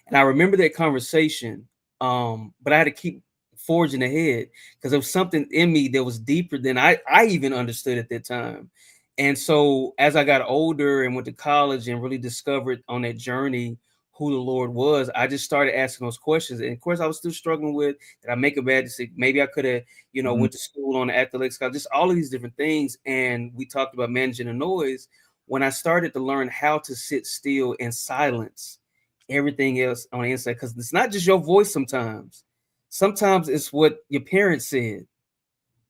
And I remember that conversation, but I had to keep forging ahead because there was something in me that was deeper than I even understood at that time. And so as I got older and went to college and really discovered on that journey who the Lord was, I just started asking those questions. And of course, I was still struggling with, did I make a bad decision? Maybe I could have, went to school on the athletics, just all of these different things. And we talked about managing the noise. When I started to learn how to sit still and silence everything else on the inside, because it's not just your voice sometimes. Sometimes it's what your parents said,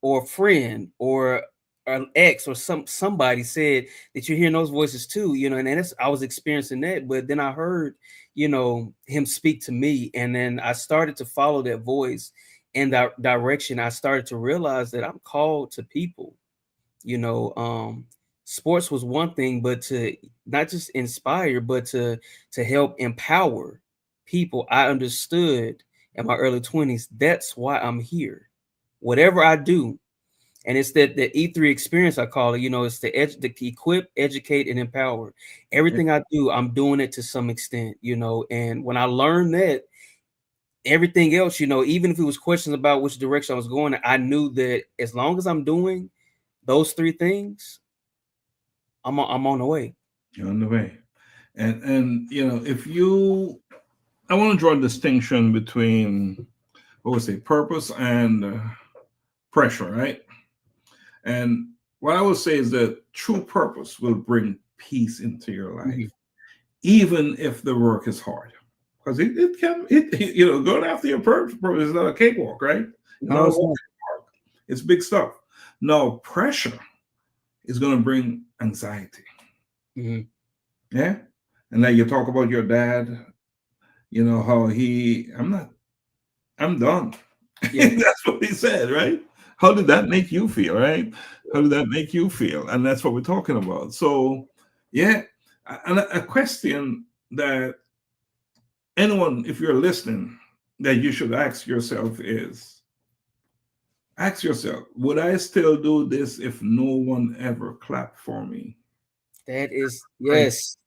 or a friend, or an ex, or somebody said that you're hearing those voices too, and that's, I was experiencing that. But then I heard, him speak to me, and then I started to follow that voice in that direction. I started to realize that I'm called to people. Sports was one thing, but to not just inspire, but to help empower people. I understood in my early 20s, that's why I'm here. Whatever I do, and it's that the E3 experience, I call it, it's the equip, educate, and empower. Everything I do, I'm doing it to some extent, and when I learned that, everything else, even if it was questions about which direction I was going, I knew that as long as I'm doing those three things, I'm on the way. You're on the way. And if I want to draw a distinction between, what would say, purpose and pressure, right? And what I would say is that true purpose will bring peace into your life, even if the work is hard. Because it can, going after your purpose is not a cakewalk, right? No, it's not. It's big stuff. No, pressure is going to bring anxiety. Yeah. And then you talk about your dad, how I'm done. Yeah. That's what he said, right? How did that make you feel, right? How did that make you feel? And that's what we're talking about. So, yeah. And a question that anyone, if you're listening, that you should ask yourself is, would I still do this if no one ever clapped for me? That is, yes.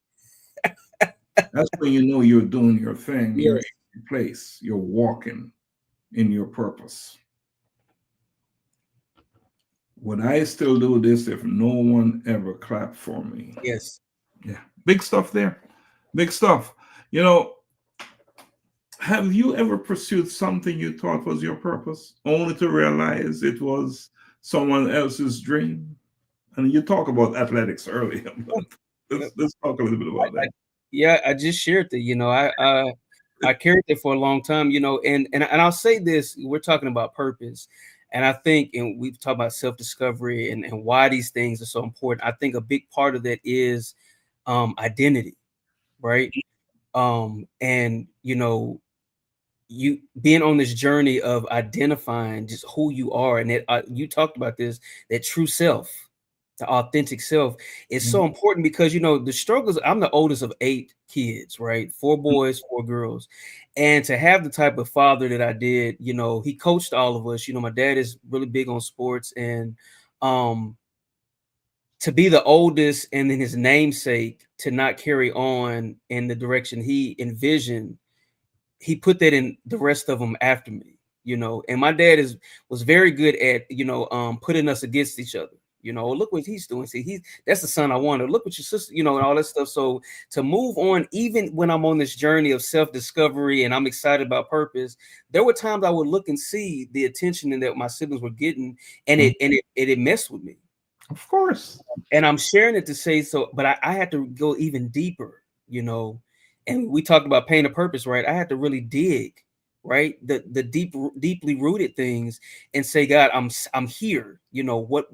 That's when you know you're doing your thing. Yes. You're in your place. You're walking in your purpose. Would I still do this if no one ever clapped for me? Yes. Yeah. Big stuff there. Big stuff. Have you ever pursued something you thought was your purpose, only to realize it was someone else's dream? And you talk about athletics earlier, but let's talk a little bit about that. I just shared that. I carried it for a long time, and I'll say this: we're talking about purpose, and I think, and we've talked about self-discovery and why these things are so important. I think a big part of that is identity, right? And you being on this journey of identifying just who you are, and that you talked about this, that true self, the authentic self is so important, because the struggles. I'm the oldest of 8 kids, right? 4 boys, 4 girls, and to have the type of father that I did, he coached all of us. My dad is really big on sports, and to be the oldest and then his namesake to not carry on in the direction he envisioned, he put that in the rest of them after me, and my dad was very good at, putting us against each other. Look what he's doing. See, that's the son I wanted. Look what your sister, and all that stuff. So to move on, even when I'm on this journey of self-discovery and I'm excited about purpose, there were times I would look and see the attention that my siblings were getting, and it messed with me. Of course. And I'm sharing it to say so, but I had to go even deeper, and we talked about pain of purpose, right? I had to really dig, right? The deeply rooted things, and say, God, I'm here. What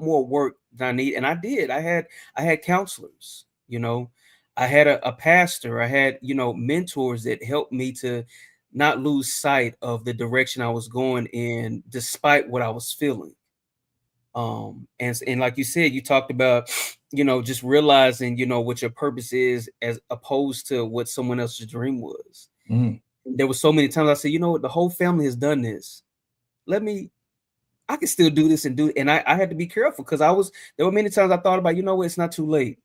more work do I need? And I did. I had counselors, I had a pastor, I had, mentors that helped me to not lose sight of the direction I was going in, despite what I was feeling. And like you said, you talked about, just realizing, what your purpose is as opposed to what someone else's dream was. Mm. There were so many times I said, what, the whole family has done this. I can still do this and do it. And I had to be careful because there were many times I thought about, what, it's not too late.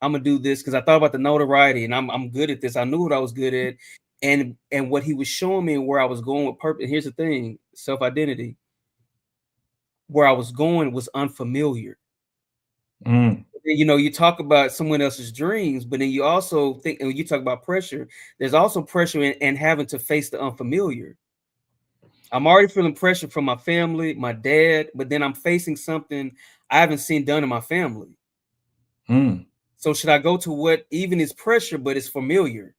I'm gonna do this because I thought about the notoriety and I'm good at this. I knew what I was good at, and what he was showing me and where I was going with purpose. Here's the thing: self-identity. Where I was going was unfamiliar. Mm. You talk about someone else's dreams, but then you also think, and when you talk about pressure, there's also pressure in having to face the unfamiliar. I'm already feeling pressure from my family, my dad, but then I'm facing something I haven't seen done in my family. Mm. So should I go to what even is pressure, but it's familiar?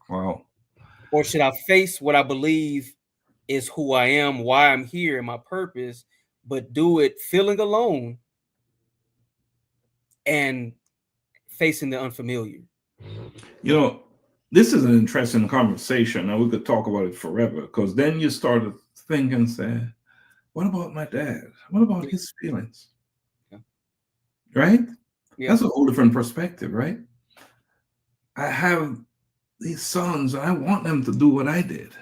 Wow. Or should I face what I believe is who I am, why I'm here, and my purpose, but do it feeling alone and facing the unfamiliar? This is an interesting conversation, and we could talk about it forever. Because then you started thinking, say, what about my dad? What about his feelings? Yeah. Right? Yeah. That's a whole different perspective, right? I have these sons, and I want them to do what I did.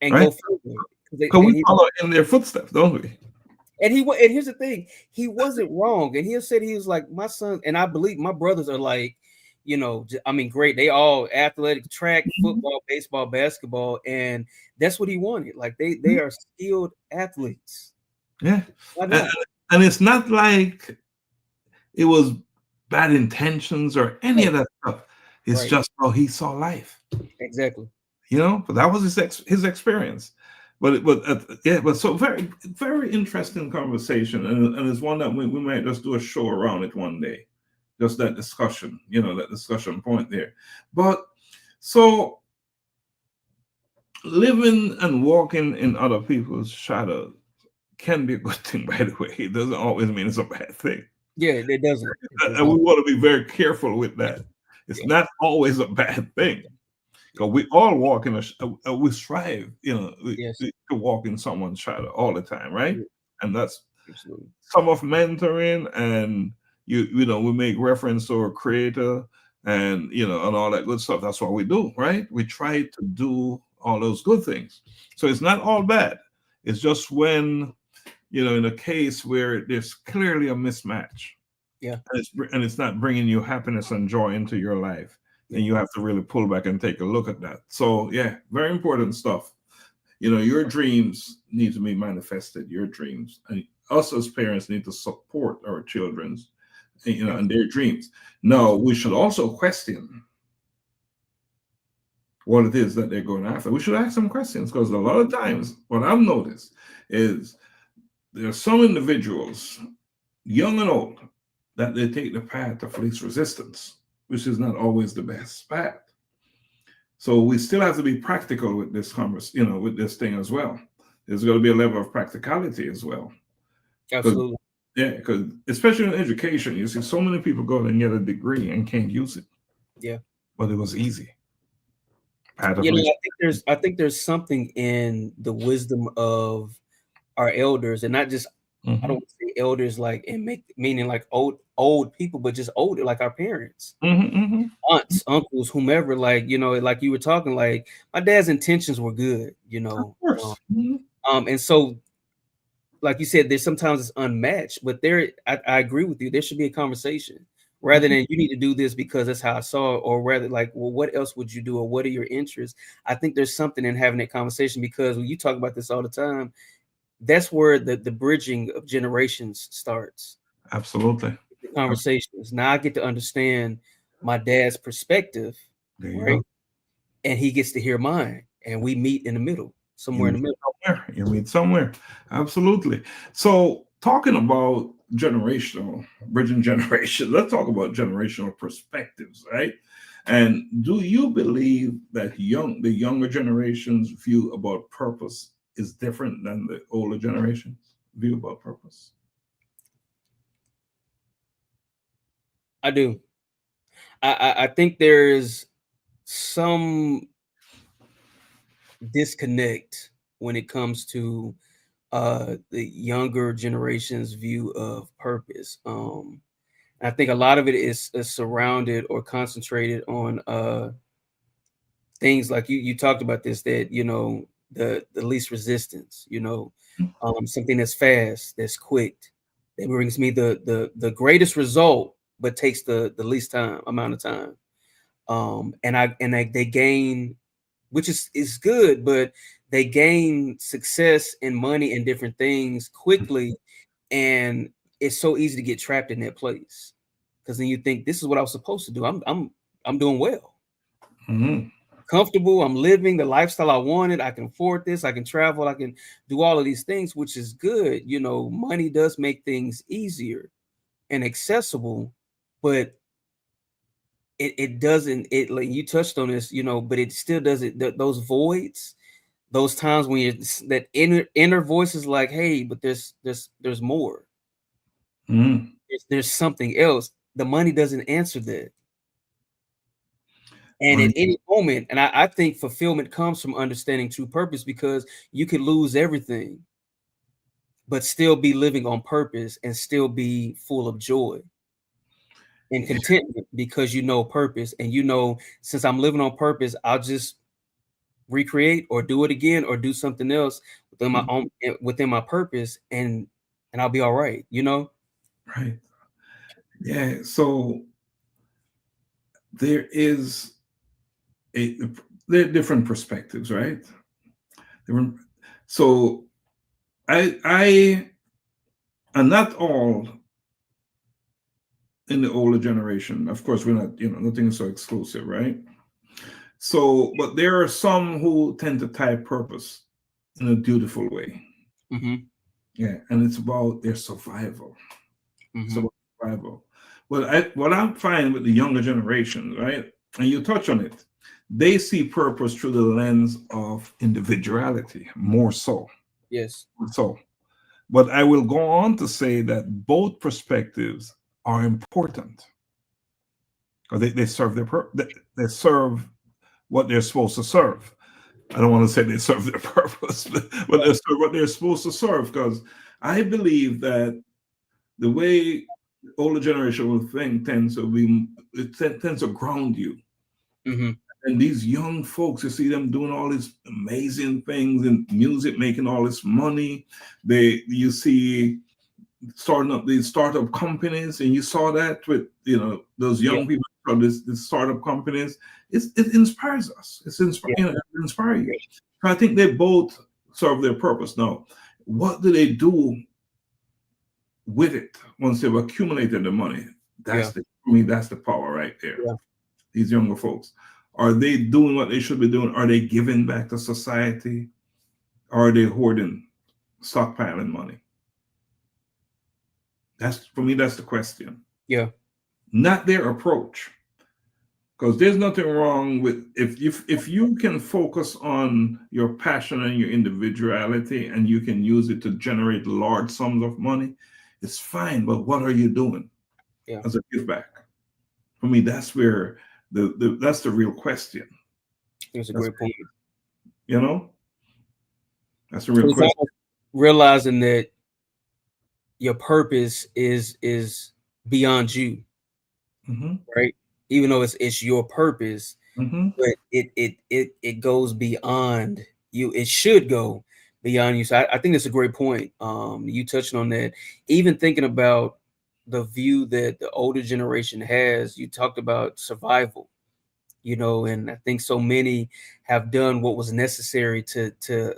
And right? go further. Because we follow in their footsteps, don't we? And here's the thing, he wasn't wrong. And he said, he was like, my son, and I believe my brothers are like, great. They all athletic, track, football, baseball, basketball, and that's what he wanted. Like they are skilled athletes. Yeah. Why not? And it's not like it was bad intentions or any of that stuff. It's just how he saw life. Exactly. But that was his experience. But so very, very interesting conversation, and it's one that we might just do a show around it one day, just that discussion, that discussion point there. But so living and walking in other people's shadows can be a good thing, by the way. It doesn't always mean it's a bad thing. Yeah, it doesn't. And we want to be very careful with that. It's not always a bad thing. Because we all walk in we strive, to walk in someone's shadow all the time, right? And that's some of mentoring, and we make reference to our creator, and and all that good stuff. That's what we do, right? We try to do all those good things. So it's not all bad. It's just when in a case where there's clearly a mismatch, and it's not bringing you happiness and joy into your life. And you have to really pull back and take a look at that. So yeah, very important stuff. Your dreams need to be manifested. Your dreams, and us as parents need to support our children's, and their dreams. Now we should also question what it is that they're going after. We should ask some questions, because a lot of times what I've noticed is there are some individuals, young and old, that they take the path of least resistance, which is not always the best path. So we still have to be practical with this with this thing as well. There's going to be a level of practicality as well. Absolutely. Yeah, because especially in education, you see so many people go and get a degree and can't use it. Yeah. But it was easy. I think there's something in the wisdom of our elders, and not just I don't say elders like meaning like old people, but just older, like our parents, aunts, uncles, whomever. Like like you were talking, like my dad's intentions were good, Of course. and so, like you said, there's sometimes it's unmatched, but I agree with you. There should be a conversation rather than you need to do this because that's how I saw it, or rather like, well, what else would you do, or what are your interests? I think there's something in having that conversation, because when you talk about this all the time, that's where the bridging of generations starts. Absolutely. The conversations. Now I get to understand my dad's perspective, right? And he gets to hear mine, and we meet in the middle, somewhere in the middle. You meet somewhere. Absolutely. So talking about bridging generation, let's talk about generational perspectives, right? And do you believe that the younger generation's view about purpose is different than the older generation's view about purpose? I do. I think there's some disconnect when it comes to the younger generation's view of purpose. I think a lot of it is surrounded or concentrated on things like you talked about this, that the least resistance, something that's fast, that's quick, that brings me the greatest result, but takes the least amount of time. They gain, which is good, but they gain success and money and different things quickly, and it's so easy to get trapped in that place, because then you think, this is what I was supposed to do. I'm doing well, comfortable. I'm living the lifestyle I wanted. I can afford this. I can travel. I can do all of these things, which is good. Money does make things easier and accessible, but it doesn't. It, like you touched on this, but it still doesn't. Those voids, those times when that inner voice is like, hey, but there's more. There's something else. The money doesn't answer that. And at any moment, and I think fulfillment comes from understanding true purpose, because you could lose everything, but still be living on purpose and still be full of joy and contentment, because purpose. And since I'm living on purpose, I'll just recreate or do it again or do something else within my purpose, and I'll be all right. Right. Yeah. So there are different perspectives, right? So I and not all in the older generation. Of course, we're not, nothing is so exclusive, right? So, but there are some who tend to tie purpose in a beautiful way. Yeah, and it's about their survival. It's about survival. Well, what I'm finding with the younger generation, right, and you touch on it, they see purpose through the lens of individuality, more so. Yes. So, but I will go on to say that both perspectives are important, because they serve they serve what they're supposed to serve. I don't want to say they serve their purpose, but they serve what they're supposed to serve. Because I believe that the way the older generation will think tends to ground you. And these young folks, you see them doing all these amazing things in music, making all this money. You see starting up these startup companies, and you saw that with those young people from these startup companies. It inspires us. It inspires you. So I think they both serve their purpose. Now, what do they do with it once they've accumulated the money? For me, that's the power right there. These younger folks, are they doing what they should be doing? Are they giving back to society? Or are they hoarding, stockpiling money? For me, that's the question. Yeah. Not their approach. Because there's nothing wrong with if you can focus on your passion and your individuality, and you can use it to generate large sums of money, it's fine. But what are you doing as a give back? For me, that's where that's the real question. That's a great point. That's the real question. Realizing that your purpose is beyond you, right? Even though it's your purpose, but it goes beyond you. It should go beyond you. So I think that's a great point. You touched on that. Even thinking about the view that the older generation has, you talked about survival, and I think so many have done what was necessary to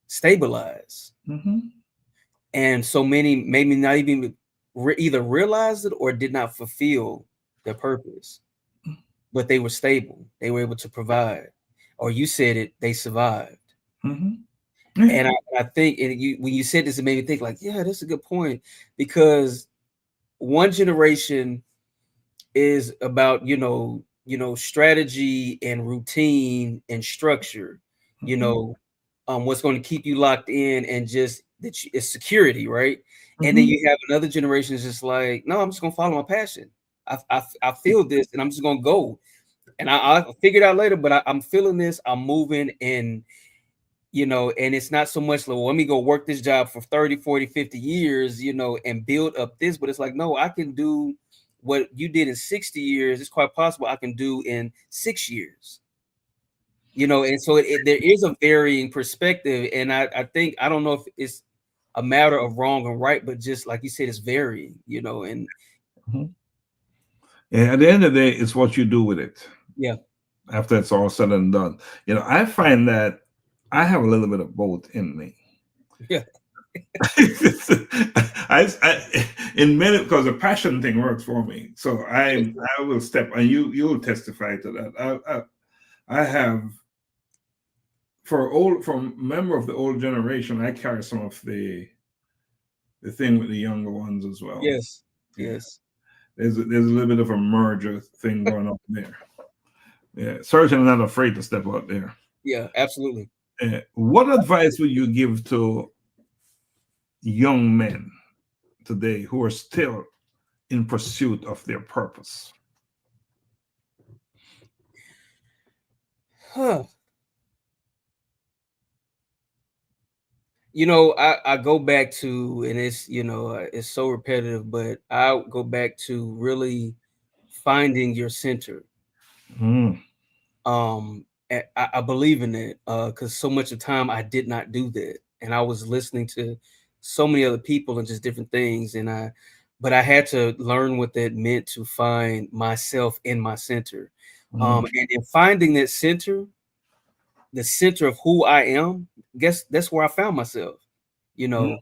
stabilize. And so many maybe not even either realized it or did not fulfill their purpose, but they were stable. They were able to provide, or you said it, they survived. And I think, when you said this, it made me think like, yeah, that's a good point, because one generation is about, strategy and routine and structure, what's going to keep you locked in, and just that it's security, right? And then you have another generation is just like, no, I'm just gonna follow my passion. I feel this, and I'm just gonna go, and I'll figure it out later. But I'm feeling this. I'm moving, and you know, and it's not so much like, well, let me go work this job for 30, 40, 50 years, you know, and build up this, but it's like, no, I can do what you did in 60 years. It's quite possible I can do in 6 years, you know, and so there is a varying perspective. And I think, I don't know if it's a matter of wrong and right, but just like you said, it's varying, you know, and Mhm. And at the end of the day, it's what you do with it yeah, after it's all said and done. You know, I find that I have a little bit of both in me. yeah, In many, because the passion thing works for me. So I will step, and you will testify to that. I have, from member of the old generation, I carry some of the thing with the younger ones as well. yes, Yeah, yes, there's a little bit of a merger thing going on there. Yeah, certainly not afraid to step out there. yeah, absolutely. What advice would you give to young men today who are still in pursuit of their purpose? Huh. You know, I go back to, and it's, you know, it's so repetitive, but I go back to really finding your center. Mm, I believe in it, because so much of the time I did not do that, and I was listening to so many other people and just different things, and but I had to learn what that meant to find myself in my center, mm, and in finding that center, the center of who I am, guess that's where I found myself. You mm. know,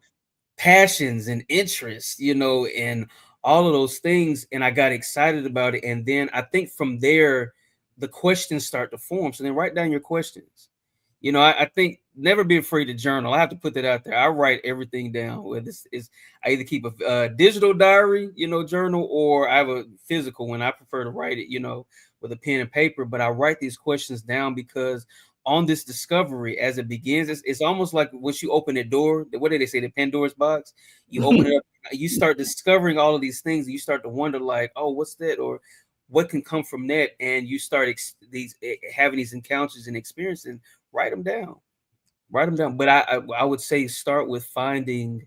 passions and interests, you know, and all of those things. And I got excited about it. And then I think from there, the questions start to form. So then write down your questions. You know, I think never be afraid to journal. I have to put that out there. I write everything down. Whether it's I either keep a digital diary, you know, journal, or I have a physical one. I prefer to write it, you know, with a pen and paper. But I write these questions down because on this discovery, as it begins, it's almost like once you open the door. What did they say? The Pandora's box. You open it up. You start discovering all of these things. And you start to wonder, like, oh, what's that, or what can come from that, and you start having these encounters and experiences. Write them down. Write them down. But I would say start with finding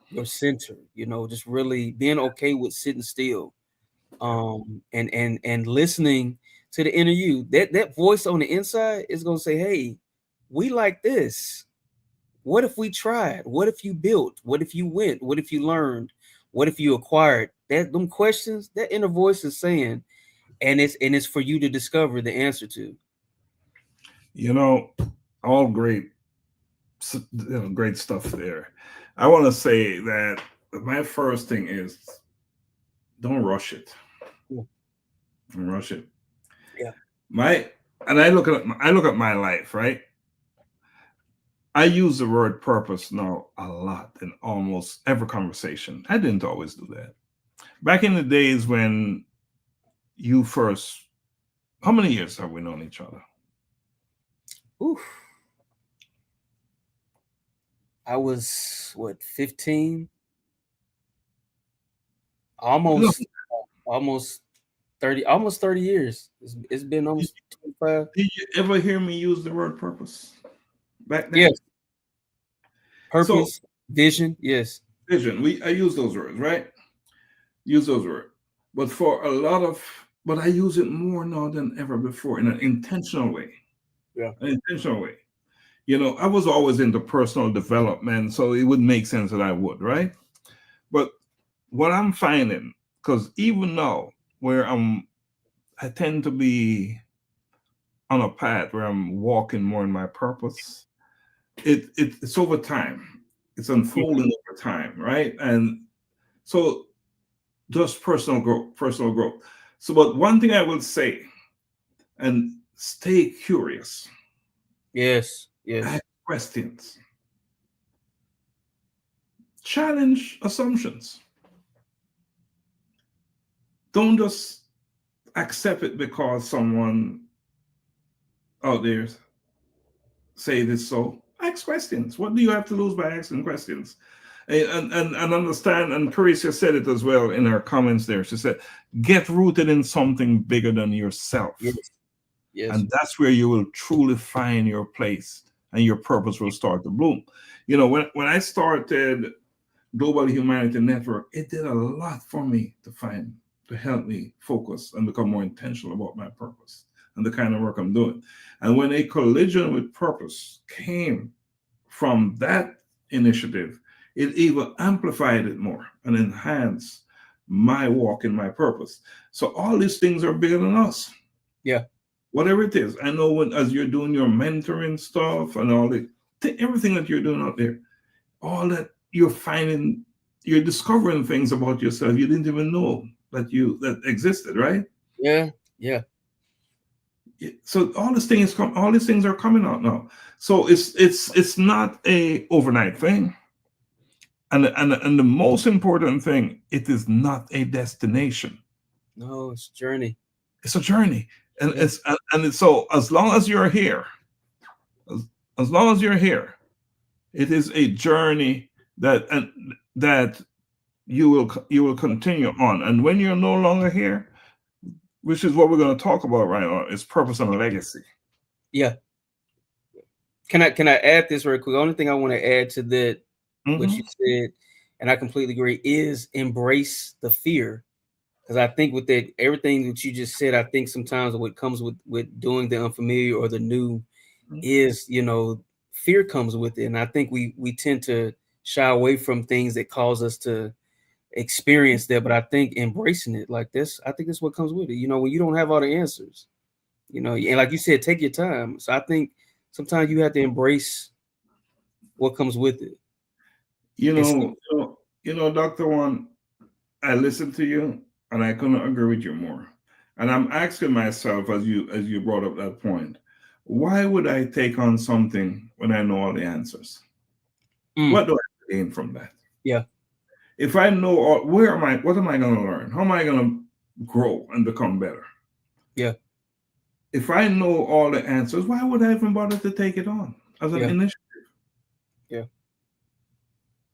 your center. You know, just really being okay with sitting still, and listening to the inner you. That voice on the inside is gonna say, "Hey, we like this. What if we tried? What if you built? What if you went? What if you learned? What if you acquired?" That them questions, that inner voice is saying, and it's for you to discover the answer to. You know, all great, great stuff there. I want to say that my first thing is don't rush it. Yeah. Don't rush it. Yeah. My and I look at my life, right? I use the word purpose now a lot in almost every conversation. I didn't always do that. Back in the days when you first, how many years have we known each other? Oof. I was what, 15, No, almost 30, almost 30 years. It's been did almost 25. did you ever hear me use the word purpose back then? Yes, So purpose, vision. Yes. vision, I use those words, right? Use those words. But for a lot of, but I use it more now than ever before in an intentional way. Yeah. An intentional way. You know, I was always into personal development, so it would make sense that I would, right? But what I'm finding, because even now, where I tend to be on a path where I'm walking more in my purpose. It's over time. It's unfolding over time, right? And so just personal growth. So, but one thing I will say, and stay curious, Yes. Yes. ask questions, challenge assumptions. Don't just accept it because someone out there say this so. Ask questions. What do you have to lose by asking questions? And understand, and Carissa said it as well in her comments there. She said, get rooted in something bigger than yourself. Yes. Yes. And that's where you will truly find your place and your purpose will start to bloom. You know, when I started Global Humanity Network, it did a lot for me to help me focus and become more intentional about my purpose and the kind of work I'm doing. And when a collision with purpose came from that initiative, it even amplified it more and enhanced my walk in my purpose. So all these things are bigger than us. Yeah. Whatever it is. I know when as you're doing your mentoring stuff and all the everything that you're doing out there, all that you're discovering things about yourself you didn't even know that existed, right? Yeah. Yeah. So all these things are coming out now. So it's not a overnight thing. And the most important thing, it is not a destination. No, it's a journey. It's a journey. And Yeah. so as long as you're here, as long as you're here, it is a journey that you will continue on. And when you're no longer here, which is what we're going to talk about right now, is purpose and legacy. Yeah. Can I add this real quick? The only thing I want to add to that, what you said, and I completely agree, is embrace the fear. Because I think with that, everything that you just said, I think sometimes what comes with doing the unfamiliar or the new is, fear comes with it. And I think we tend to shy away from things that cause us to experience that. But I think embracing it like this, I think that's what comes with it. When you don't have all the answers, and like you said, take your time. So I think sometimes you have to embrace what comes with it. Dr. Juan, I listened to you and I couldn't agree with you more. And I'm asking myself, as you brought up that point, why would I take on something when I know all the answers? What do I gain from that? Yeah. If I know what am I going to learn? How am I going to grow and become better? Yeah. If I know all the answers, why would I even bother to take it on as an initiative? Yeah.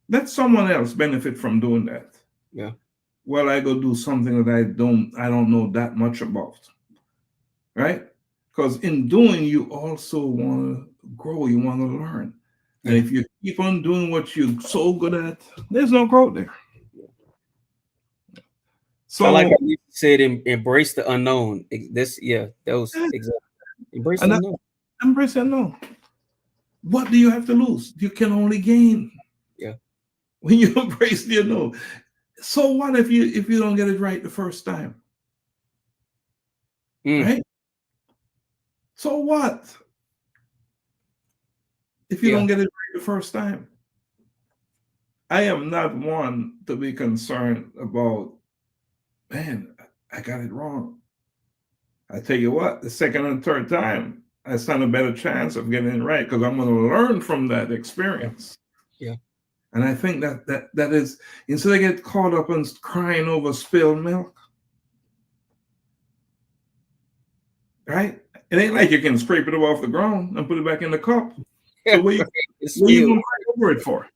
Let someone else benefit from doing that. Yeah. Well, I go do something that I don't know that much about. Right? Because in doing, you also want to grow, you want to learn. And if you keep on doing what you're so good at, there's no growth there. So I like how you said embrace the unknown. That was exactly. Embrace the unknown. Embrace the unknown. What do you have to lose? You can only gain. Yeah. When you embrace the unknown. So what if you don't get it right the first time? Right? So what? If you don't get it right the first time? I am not one to be concerned about, man, I got it wrong. I tell you what, the second and third time, I stand a better chance of getting it right because I'm going to learn from that experience. Yeah. And I think that is, instead of get caught up in crying over spilled milk, right? It ain't like you can scrape it off the ground and put it back in the cup. So what you going to cry over it for?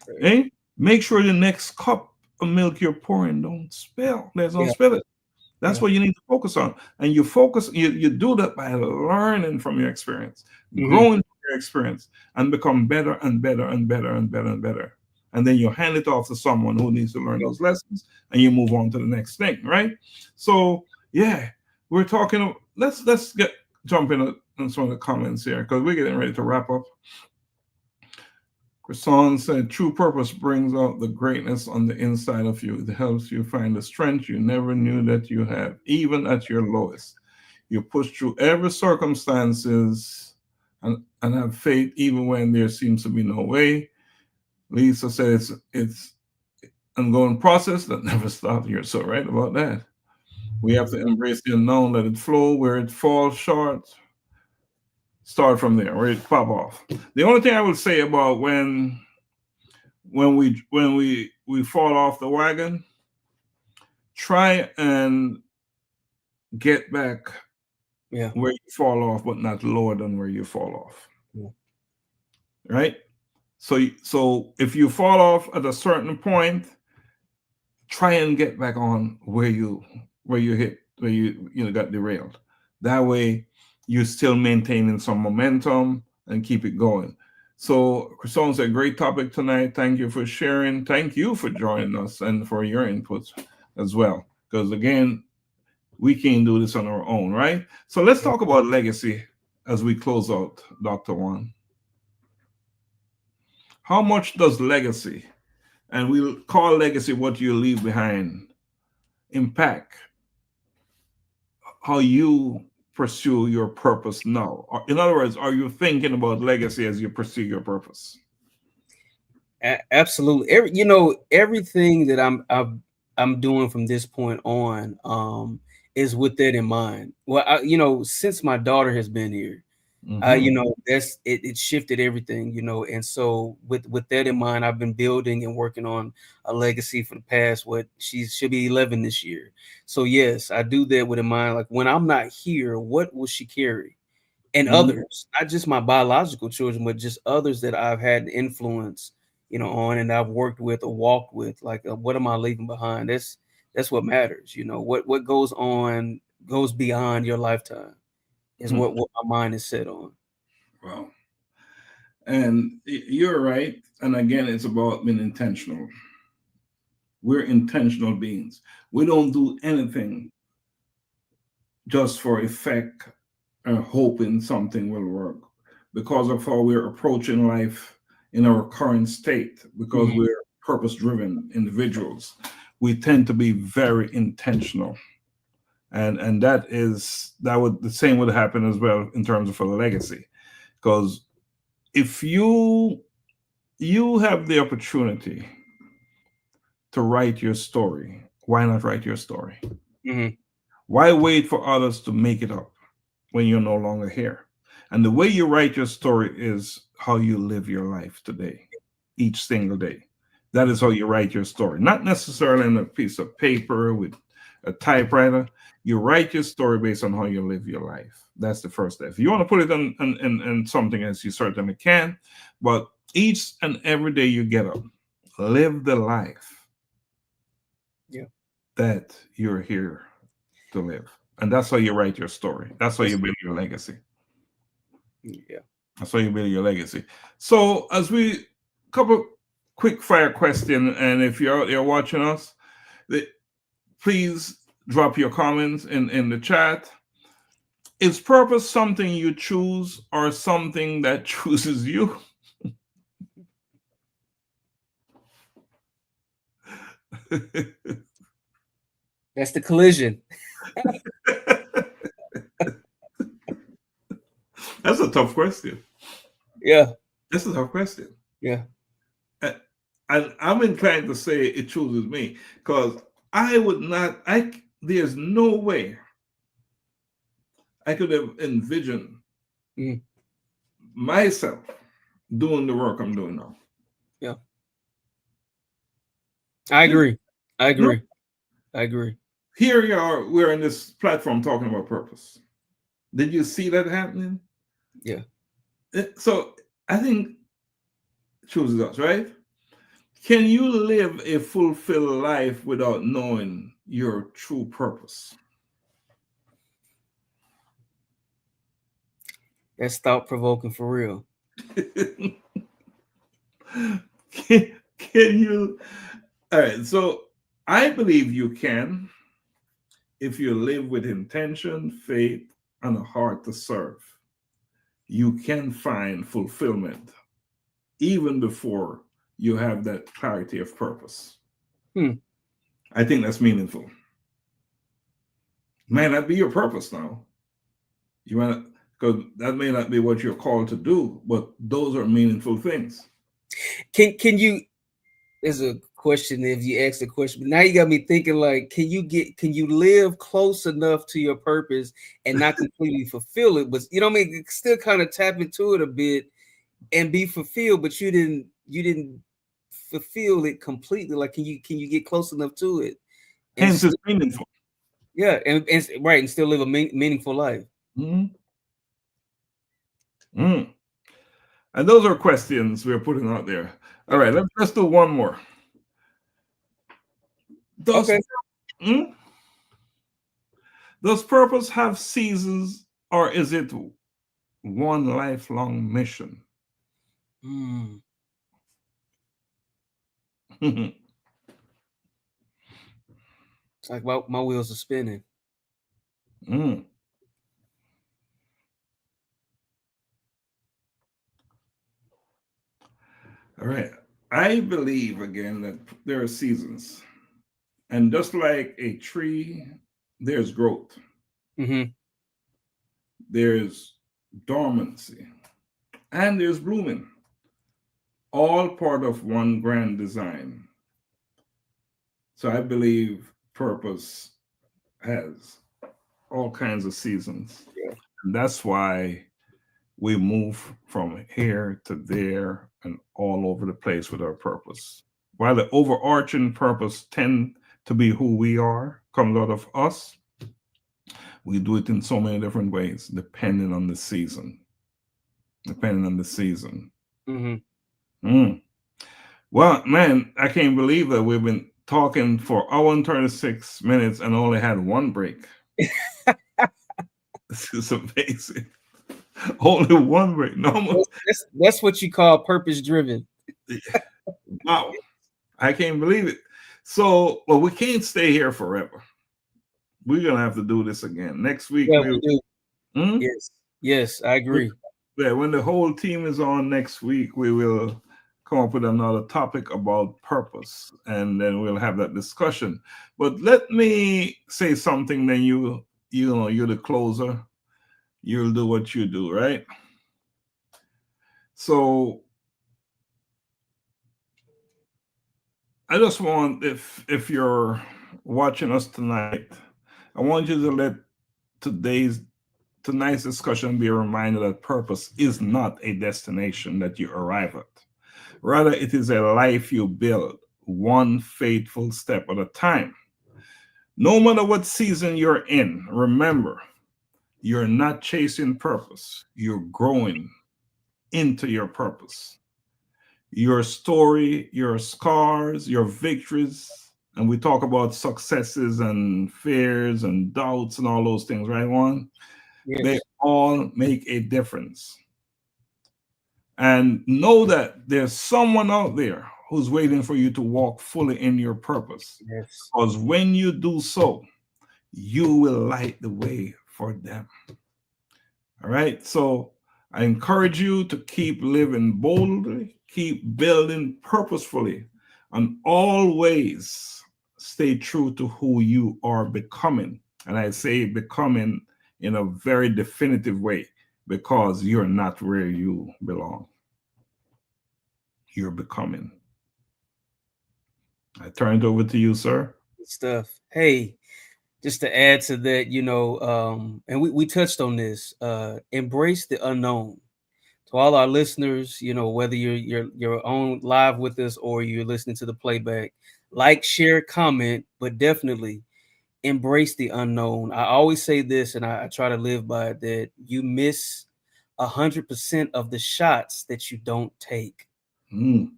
Right. Eh? Make sure the next cup of milk you're pouring don't spill. There's no spilling. That's what you need to focus on. And you do that by learning from your experience, growing from your experience, and become better and better and better and better and better. And then you hand it off to someone who needs to learn those lessons, and you move on to the next thing, right? So we're talking. Let's jump in some of the comments here because we're getting ready to wrap up. Croissant said, true purpose brings out the greatness on the inside of you. It helps you find the strength you never knew that you have, even at your lowest. You push through every circumstances and have faith even when there seems to be no way. Lisa said it's an ongoing process that never stops. You're so right about that. We have to embrace the unknown, let it flow. Where it falls short, start from there, where it pop off. The only thing I would say about when we fall off the wagon, try and get back where you fall off, but not lower than where you fall off. Yeah. Right? So if you fall off at a certain point, try and get back on where you got derailed. That way you're still maintaining some momentum and keep it going. So, Christone, it's a great topic tonight. Thank you for sharing. Thank you for joining us and for your inputs as well. Because again, we can't do this on our own, right? So let's talk about legacy as we close out, Dr. Juan. How much does legacy, and we'll call legacy what you leave behind, impact how you pursue your purpose now? In other words, are you thinking about legacy as you pursue your purpose? Absolutely. Everything that I'm doing from this point on is with that in mind. Well, since my daughter has been here, that's it shifted everything, and so with that in mind, I've been building and working on a legacy for the past, she'll be 11 this year. So yes, I do that with in mind, like when I'm not here, what will she carry? And others, not just my biological children, but just others that I've had an influence, on, and I've worked with or walked with. Like, what am I leaving behind? That's what matters. What goes on goes beyond your lifetime is what my mind is set on. Wow. And you're right. And again, it's about being intentional. We're intentional beings. We don't do anything just for effect and hoping something will work, because of how we're approaching life in our current state, because we're purpose-driven individuals. We tend to be very intentional. And the same would happen as well in terms of a legacy. Because if you have the opportunity to write your story, why not write your story? Why wait for others to make it up when you're no longer here? And the way you write your story is how you live your life today, each single day. That is how you write your story. Not necessarily on a piece of paper with a typewriter. You write your story based on how you live your life. That's the first step. If you want to put it in something else, you certainly can. But each and every day you get up, live the life that you're here to live. And that's how you write your story. That's how you build your legacy. Yeah. That's how you build your legacy. So as we couple quick fire question, and if you're out there watching us, please drop your comments in the chat. Is purpose something you choose or something that chooses you? That's the collision. That's a tough question. Yeah. That's a tough question. Yeah. I'm inclined to say it chooses me, because there's no way I could have envisioned myself doing the work I'm doing now. Yeah. I agree. Here you are, we're on this platform talking about purpose. Did you see that happening? Yeah. So I think it chooses us, right? Can you live a fulfilled life without knowing your true purpose? That's thought-provoking for real. Can you? All right. So I believe you can, if you live with intention, faith, and a heart to serve. You can find fulfillment even before you have that clarity of purpose. I think that's meaningful. May not be your purpose now. You might, because that may not be what you're called to do, but those are meaningful things. Can you? There's a question if you ask the question, but now you got me thinking, like, can you live close enough to your purpose and not completely fulfill it, but still kind of tap into it a bit and be fulfilled, but you didn't fulfill it completely. Like, can you get close enough to it? Hence, it's meaningful. Yeah, and right, and still live a meaningful life. And those are questions we're putting out there. All right, let's do one more. Does purpose have seasons, or is it one lifelong mission. Mm. Mm. It's like my wheels are spinning. All right. I believe again that there are seasons. And just like a tree, there's growth, Mm-hmm. there's dormancy, and there's blooming, all part of one grand design. So I believe purpose has all kinds of seasons. Yeah. And that's why we move from here to there and all over the place with our purpose. While the overarching purpose tend to be who we are, comes out of us, we do it in so many different ways, depending on the season. Depending on the season. Mm-hmm. Mm. Well, man, I can't believe that we've been talking for hour and 36 minutes and only had one break. This is amazing. Only one break. No, That's what you call purpose driven. wow. I can't believe it. So, well, we can't stay here forever. We're gonna have to do this again next week. Yeah, we do. Hmm? Yes, I agree. Yeah, when the whole team is on next week, we will come up with another topic about purpose, and then we'll have that discussion. But let me say something. Then you're the closer. You'll do what you do, right? So I just want, if you're watching us tonight, I want you to let tonight's discussion be a reminder that purpose is not a destination that you arrive at. Rather, it is a life you build, one faithful step at a time. No matter what season you're in, remember, you're not chasing purpose, you're growing into your purpose. Your story, your scars, your victories, and we talk about successes and fears and doubts and all those things, right, Juan? They Yes. all make a difference. And know that there's someone out there who's waiting for you to walk fully in your purpose. Yes. Because when you do so, you will light the way for them. All right. So I encourage you to keep living boldly, keep building purposefully, and always stay true to who you are becoming. And I say becoming in a very definitive way because you're not where you belong. You're becoming. I turn it over to you, sir. Good stuff. Hey, just to add to that, and we touched on this, embrace the unknown. To all our listeners, whether you're on live with us or you're listening to the playback, like, share, comment, but definitely embrace the unknown. I always say this, and I try to live by it, that you miss 100% of the shots that you don't take. Mm.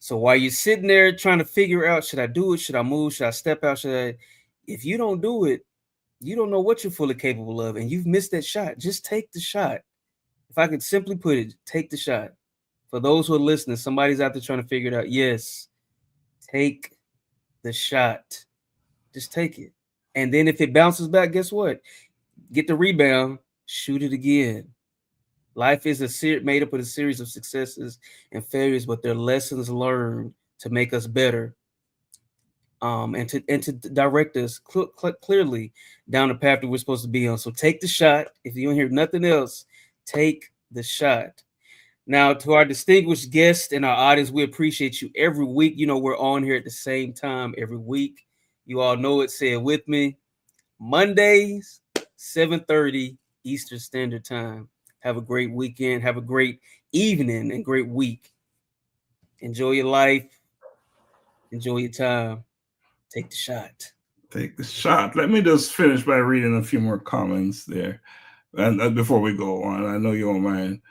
So while you're sitting there trying to figure out, should I do it? Should I move? Should I step out? If you don't do it, you don't know what you're fully capable of, and you've missed that shot. Just take the shot. If I could simply put it, take the shot. For those who are listening, somebody's out there trying to figure it out. Yes, take the shot. Just take it. And then if it bounces back, guess what? Get the rebound, shoot it again. Life is made up of a series of successes and failures, but they're lessons learned to make us better, and to direct us clearly down the path that we're supposed to be on. So take the shot. If you don't hear nothing else, take the shot. Now, to our distinguished guests and our audience, we appreciate you every week. We're on here at the same time every week. You all know it. Say it with me. Mondays, 7:30 Eastern Standard Time. Have a great weekend. Have a great evening and great week. Enjoy your life. Enjoy your time. Take the shot. Take the shot. Let me just finish by reading a few more comments there. And before we go on, I know you won't mind.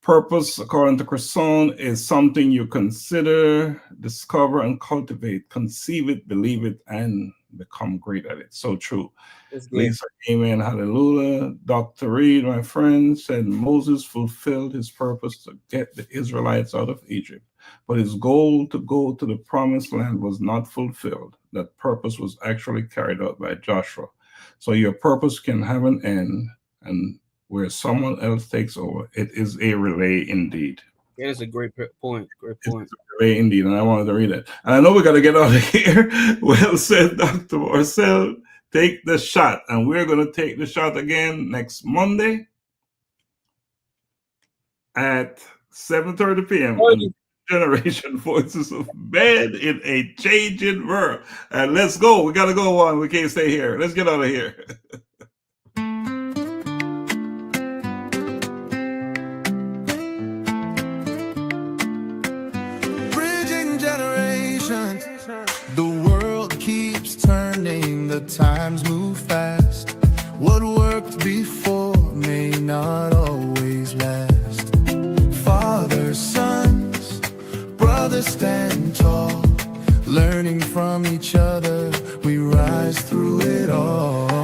Purpose, according to Croissant, is something you consider, discover, and cultivate. Conceive it, believe it, and become great at it. So true. That's good. Lisa, amen, hallelujah. Dr. Reed, my friend, said Moses fulfilled his purpose to get the Israelites out of Egypt, but his goal to go to the promised land was not fulfilled. That purpose was actually carried out by Joshua. So your purpose can have an end, and where someone else takes over, it is a relay indeed. That is a great point. Great point. Relay indeed, and I wanted to read it. And I know we got to get out of here. Well said, Dr. Marcel. Take the shot, and we're going to take the shot again next Monday at 7:30 p.m. on Generation Voices of Man in a Changing World. And let's go. We got to go on. We can't stay here. Let's get out of here. Bridging generations. The world keeps turning, the times move fast. What worked before may not always last. Fathers, sons, brothers stand tall. Learning from each other, we rise through it all.